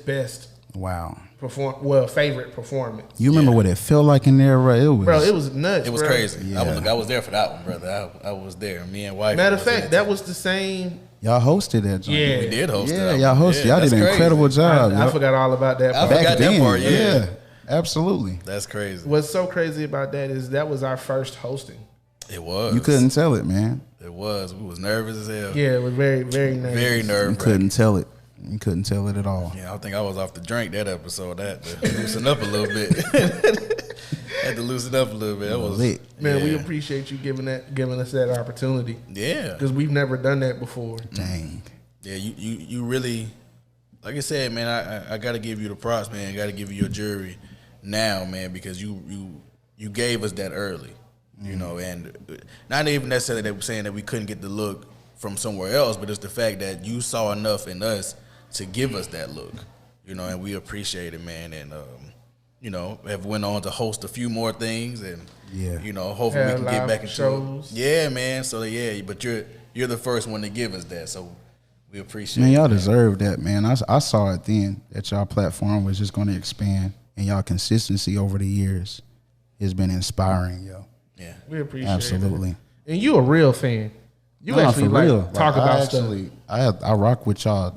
best Wow. favorite performance. You remember what it felt like in there, bro? It was nuts. It was bro. crazy. Yeah. I was there for that one, brother. I was there. Me and wife. Matter of fact, that was the same. Y'all hosted that joint. Yeah. We did host it. Yeah, y'all hosted. Y'all did that's an crazy. incredible job. I forgot all about that. I part. forgot Back that then, part, yeah. Absolutely. That's crazy. What's so crazy about that is that was our first hosting. It was. You couldn't tell it, man. It was. We was nervous as hell. Yeah, it was very, very nervous. Very nervous. You couldn't tell it. You couldn't tell it at all. Yeah, I think I was off the drink that episode. That to loosen up a little bit. Had to loosen up a little bit. That was lit. Man, we appreciate you giving us that opportunity. Yeah. Because we've never done that before. Dang. Yeah, you really, like I said, man. I got to give you the props, man. I got to give you your jury now, man, because you gave us that early, you know, and not even necessarily that we're saying that we couldn't get the look from somewhere else, but it's the fact that you saw enough in us to give us that look, you know, and we appreciate it, man, and you know, have went on to host a few more things, and you know, hopefully we can get back into shows. it. Yeah, man. So yeah, but you're the first one to give us that, so. We appreciate Man, it. y'all deserve that, man. I saw it then that y'all platform was just going to expand, and y'all consistency over the years has been inspiring, yo. Yeah, We appreciate it. Absolutely. And you a real fan. You actually like talk about stuff. I rock with y'all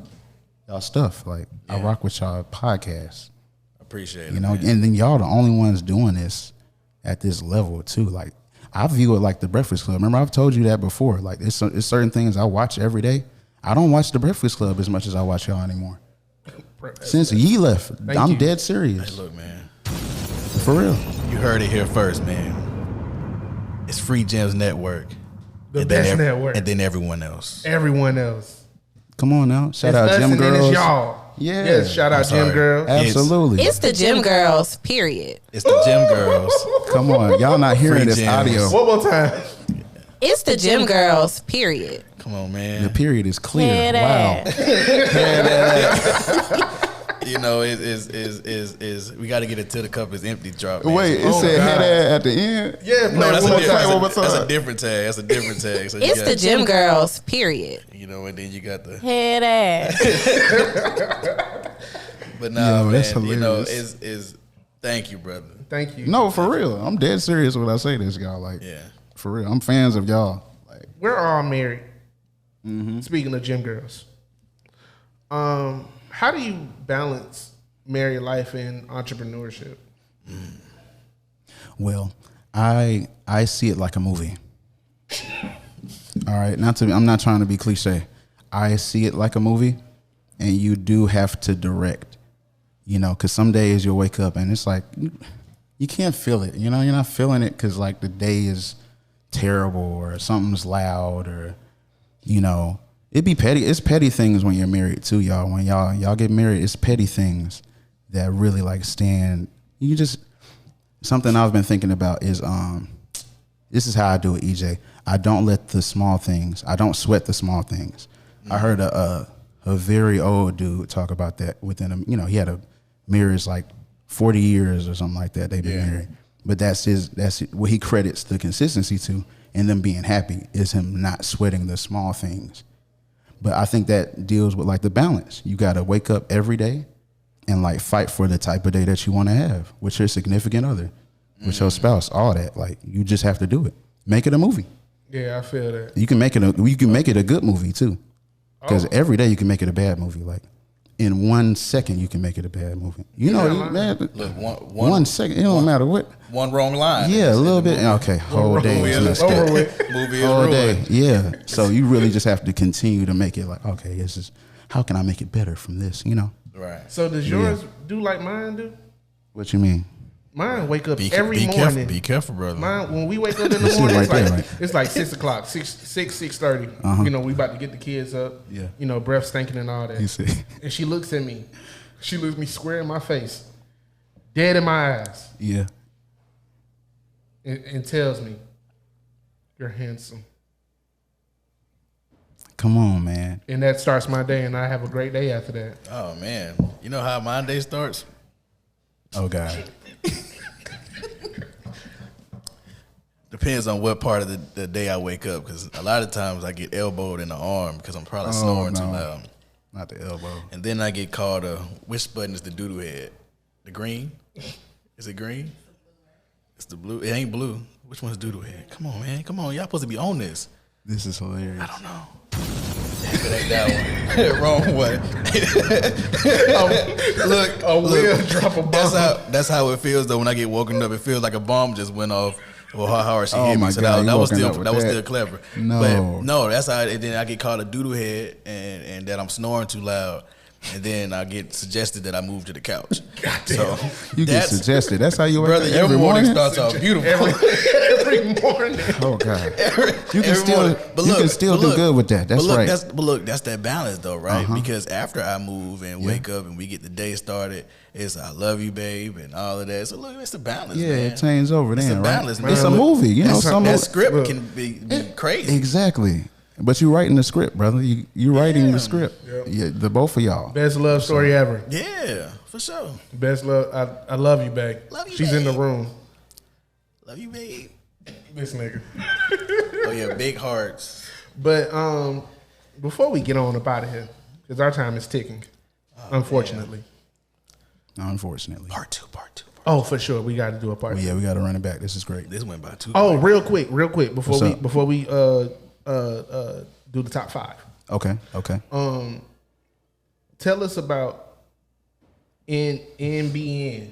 stuff. Like I rock with y'all podcasts. appreciate it. You know, man. and then y'all the only ones doing this at this level too. Like I view it like the Breakfast Club. Remember, I've told you that before. Like it's certain things I watch every day. I don't watch the Breakfast Club as much as I watch y'all anymore. Since Ye left, I'm dead serious. Hey, look, man. For real. You heard it here first, man. It's Free Gems Network. The best network. And then everyone else. Everyone else. Come on now. Shout It's out us Gym and then Girls. it's y'all. Yeah. Yes, shout out Gym Girls. Absolutely. It's the Gym Girls, period. It's the Gym Girls. Come on. Y'all not hearing Free this Gems. audio. One more time. It's the Gym Girls, period. Come on, man. The period is clear. Head Wow. You know, is we got to get it till the cup is empty. Drop. Man. Wait, it Oh, said God. head at the end? Yeah, No, play that's one a more time. different tag. That's a different tag. So you It's got, the Gym Girls, period. You know, and then you got the. Head ass. But nah, Yo, man. that's You know, hilarious. is thank you, brother. Thank you. No, for real. I'm dead serious when I say this, y'all. Like, Yeah. for real. I'm fans of y'all. Like, We're all married. Speaking of Gym Girls. How do you balance married life and entrepreneurship? well, I see it like a movie. All right, I'm not trying to be cliche. I see it like a movie, and you do have to direct. Because some days you'll wake up and it's like you can't feel it. You're not feeling it because like the day is terrible or something's loud or it'd be petty. It's petty things when you're married too, y'all. When y'all get married, it's petty things that really like stand. Something I've been thinking about is this is how I do it, EJ. I don't let the small things. I don't sweat the small things. I heard a very old dude talk about that within he had a marriage like 40 years or something like that. They've been married, but that's what he credits the consistency to, and them being happy is him not sweating the small things. But I think that deals with like the balance. You got to wake up every day and like fight for the type of day that you want to have with your significant other, with your spouse, all that. Like you just have to do it. Make it a movie. Yeah, I feel that. You can make it a good movie too, because every day you can make it a bad movie. Like in 1 second you can make it a bad movie. Man. Look, 1 second. It don't matter what. One wrong line. Yeah, a little bit. Okay, whole day. Movie is whole ruined. day. Yeah. So you really just have to continue to make it like, okay, this is how can I make it better from this? Right. So does yours do like mine do? What you mean? Mine wake up every morning. Be careful, brother. Mine, when we wake up in the morning, it's like 6 o'clock, 6:30. We about to get the kids up. Yeah. Breath stinking and all that. You see. And she looks at me. She looks me square in my face, dead in my eyes. Yeah. And tells me, "You're handsome." Come on, man. And that starts my day, and I have a great day after that. Oh man, you know how my day starts? Oh God. Depends on what part of the day I wake up, because a lot of times I get elbowed in the arm because I'm probably snoring too loud. Not the elbow. And then I get called which button is the doo-doo head? The green? Is it green? It's the blue. It ain't blue. Which one's doo-doo head? Come on, man. Come on. Y'all supposed to be on this. This is hilarious. I don't know. It ain't that one. Wrong one. Look, drop a bomb. That's how it feels though when I get woken up. It feels like a bomb just went off. Well, how hard she hit me. So God, that was still clever. No. But no, that's how. And then I get called a doodle head, and that I'm snoring too loud, and then I get suggested that I move to the couch. So you get suggested. That's how you wake brother. up Your every morning morning. starts off beautiful. Every morning. Oh God. You can still do good with that. That's right. That's that balance though, right? Because after I move and wake up and we get the day started, it's I love you, babe, and all of that. So look, it's a balance. Yeah, man. it changes over then. It's a right? balance, man. It's a movie. That script can be crazy. Exactly. But you writing the script, brother. You writing the script. Yep. Yeah, the both of y'all. Best love story ever. Yeah, for sure. Best love. I love you, babe. Love you, She's babe. in the room. Love you, babe. This nigga. Oh yeah, big hearts. But before we get on up out of here, because our time is ticking, unfortunately. Unfortunately. Part two. Oh, for sure, we got to do a part. Well, yeah, we got to run it back. This is great. This went by too. Oh, real quick, before we do the top 5. Okay. Tell us about NBN.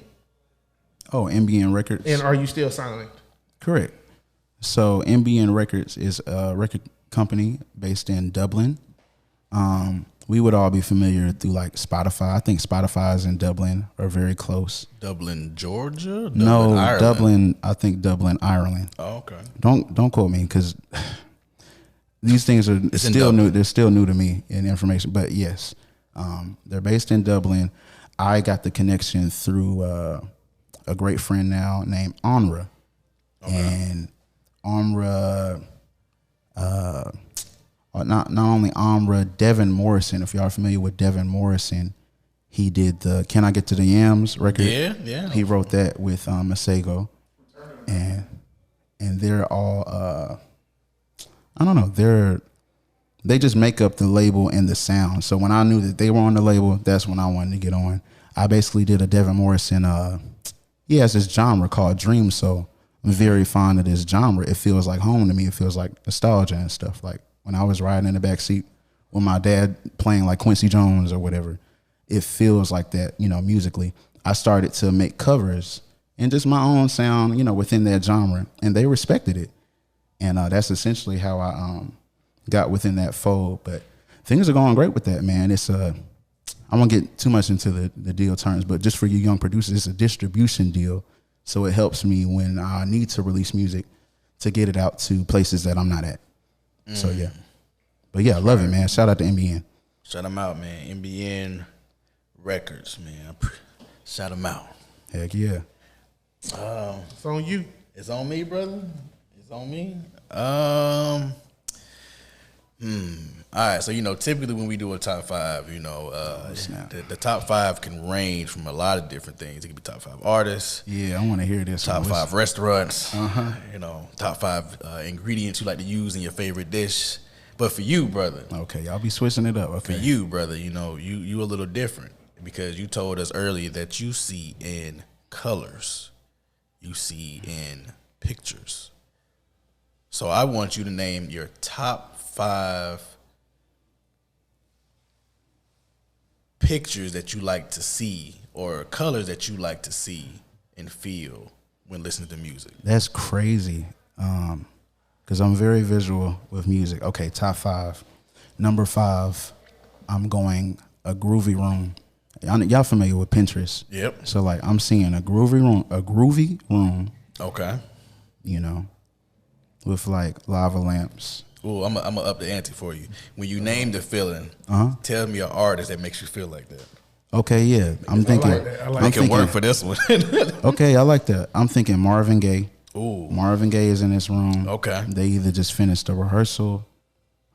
Oh, NBN Records. And are you still signed? Correct. So NBN Records is a record company based in Dublin. We would all be familiar through like Spotify. I think Spotify's in Dublin are very close. Dublin, Georgia? Ireland. Dublin. I think Dublin, Ireland. Oh, okay. Don't quote me because these things are still new. They're still new to me in information. But yes, they're based in Dublin. I got the connection through a great friend now named Onra, and Onra. Not only Amra, Devin Morrison. If y'all are familiar with Devin Morrison, he did the "Can I Get to the Yams" record. Yeah. He wrote that with Masego, and they're all I don't know. They just make up the label and the sound. So when I knew that they were on the label, that's when I wanted to get on. I basically did a Devin Morrison. He has this genre called Dream Soul. I'm very fond of this genre. It feels like home to me. It feels like nostalgia and stuff. Like when I was riding in the backseat with my dad playing like Quincy Jones or whatever, it feels like that, musically. I started to make covers and just my own sound, within that genre, and they respected it. And that's essentially how I got within that fold. But things are going great with that, man. It's I won't get too much into the deal terms, but just for you young producers, it's a distribution deal. So it helps me when I need to release music to get it out to places that I'm not at. So yeah. But yeah, I love it, man. Shout out to NBN. Shout them out, man. NBN Records, man. Shout them out. Heck yeah. It's on you. It's on me, brother. It's on me. All right, so typically when we do a top five, the top five can range from a lot of different things. It could be top five artists. Yeah, I want to hear this. Top five restaurants. Top five ingredients you like to use in your favorite dish. But for you, brother. Okay, y'all be switching it up. Okay. For you, brother, you a little different because you told us earlier that you see in colors. You see in pictures. So I want you to name your top 5 pictures that you like to see or colors that you like to see and feel when listening to music. That's crazy. Because I'm very visual with music. Okay, top 5. Number 5, I'm going a groovy room. Y'all familiar with Pinterest? Yep. So like I'm seeing a groovy room. Okay. With like lava lamps. Ooh, I'm gonna up the ante for you. When you name the feeling, tell me an artist that makes you feel like that. Okay, yeah. I'm thinking. I can work for this one. Okay, I like that. I'm thinking Marvin Gaye. Ooh. Marvin Gaye is in this room. Okay. They either just finished a rehearsal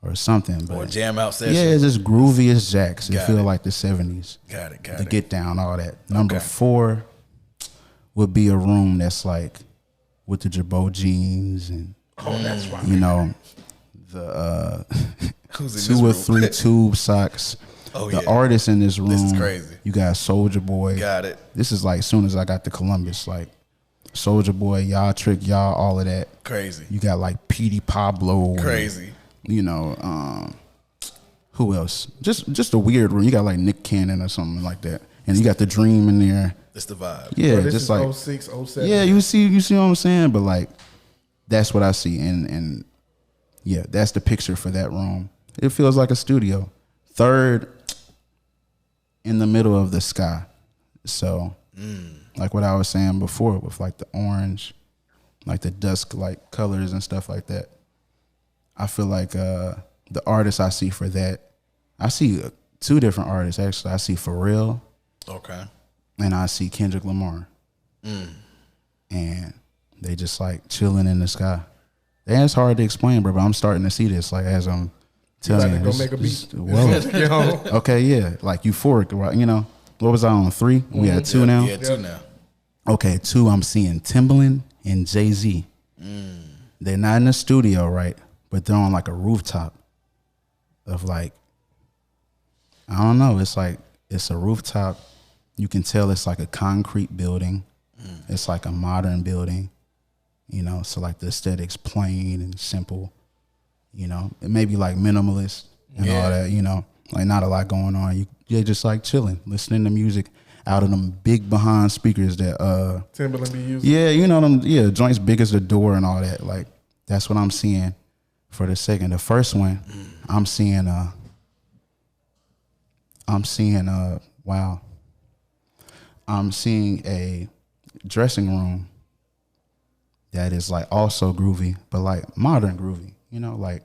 or something. But or a jam out session. Yeah, it's just groovy as jacks. It feel it. like the 70s. Got it. The get down, all that. Number 4 would be a room that's like with the Jabot jeans and That's right. The 2 Who's in or this 3 room? tube socks. Oh, The yeah. artists in this room. This is crazy. You got Soulja Boy. Got it. This is like soon as I got to Columbus, like Soulja Boy, Y'all Trick, Y'all, all of that. Crazy. You got like Petey Pablo. Crazy. And, who else? Just a weird room. You got like Nick Cannon or something like that. And you got The Dream in there. That's the vibe. Yeah, This just is like 06, 07. yeah, you see what I'm saying? But like that's what I see. And yeah, that's the picture for that room. It feels like a studio. 3rd, in the middle of the sky. So like what I was saying before with like the orange, like the dusk like colors and stuff like that. I feel like the artists I see for that, I see 2 different artists actually. I see Pharrell. Okay. And I see Kendrick Lamar. And they just like chilling in the sky. And it's hard to explain, bro, but I'm starting to see this like as I'm telling you. Go make a beat. Well, Get home. okay, yeah, like euphoric, right? What was I on 3? We had 2 now. Yeah, 2 now. Okay, 2. I'm seeing Timbaland and Jay-Z. They're not in the studio, right? But they're on like a rooftop of like, I don't know. It's like it's a rooftop. You can tell it's like a concrete building. It's like a modern building. So like the aesthetics plain and simple. It may be like minimalist and all that. Like not a lot going on. You're just like chilling, listening to music out of them big behind speakers that Timberland be using. yeah, them joints big as the door and all that. Like that's what I'm seeing for the second. The first one, I'm seeing wow. I'm seeing a dressing room that is like also groovy, but like modern groovy, like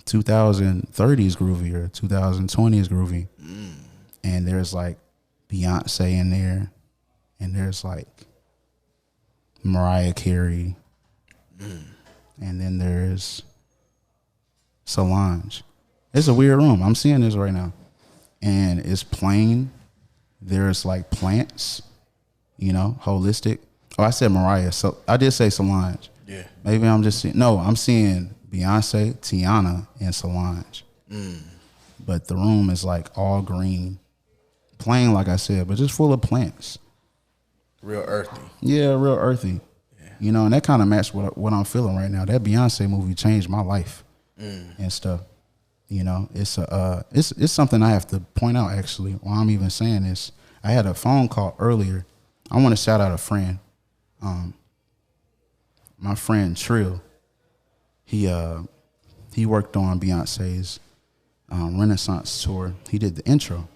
2030s groovy or 2020s groovy. And there's like Beyonce in there, and there's like Mariah Carey, and then there's Solange. It's a weird room. I'm seeing this right now, and it's plain. There's like plants, holistic. Oh, I said Mariah, so I did say Solange. Yeah. Maybe I'm just seeing. No, I'm seeing Beyonce, Tiana, and Solange. But the room is like all green, plain, like I said, but just full of plants. Real earthy. Yeah, real earthy. Yeah. And that kind of matched what I'm feeling right now. That Beyonce movie changed my life and stuff. It's something I have to point out actually while I'm even saying this. I had a phone call earlier. I want to shout out a friend. My friend Trill. He he worked on Beyonce's Renaissance tour. He did the intro.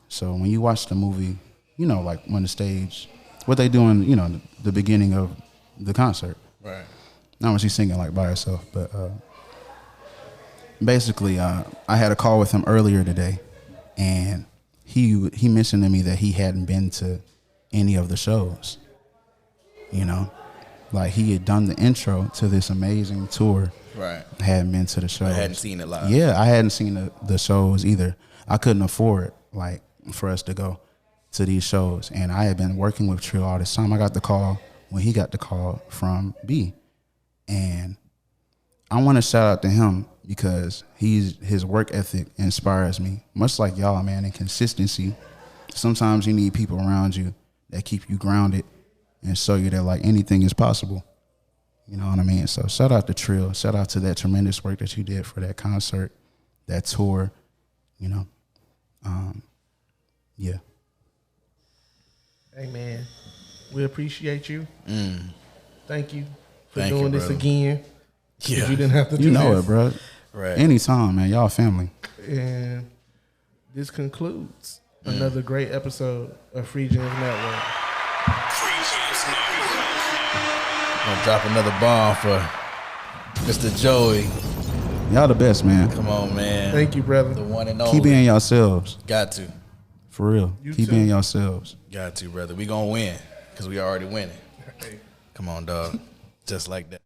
So when you watch the movie, you know, like when the stage, what they doing, you know, the beginning of the concert. Right. Not when she's singing like by herself, but basically, I had a call with him earlier today, and he mentioned to me that he hadn't been to any of the shows. You know, like he had done the intro to this amazing tour. Right. Hadn't been to the shows. I hadn't seen it live. Yeah, I hadn't seen the shows either. I couldn't afford like for us to go to these shows, and I had been working with Trill all this time. I got the call when he got the call from B. And I want to shout out to him because his work ethic inspires me, much like y'all, man, and consistency. Sometimes you need people around you that keep you grounded and show you that like anything is possible. You know what I mean? So shout out to Trill. Shout out to that tremendous work that you did for that concert, that tour, you know. Yeah. Hey, man, we appreciate you. Thank you for Thank doing you, this brother. again. Yeah. You didn't have to do You know this. it, bro. Right. Anytime, man. Y'all family. And this concludes another great episode of Free Gems Network. I'm gonna drop another bomb for Mr. Joey. Y'all the best, man. Come on, man. Thank you, brother. The one and only. Keep being yourselves. Got to. For real. You Keep too. being yourselves. Got to, brother. We gonna win because we already winning. Come on, dog. Just like that.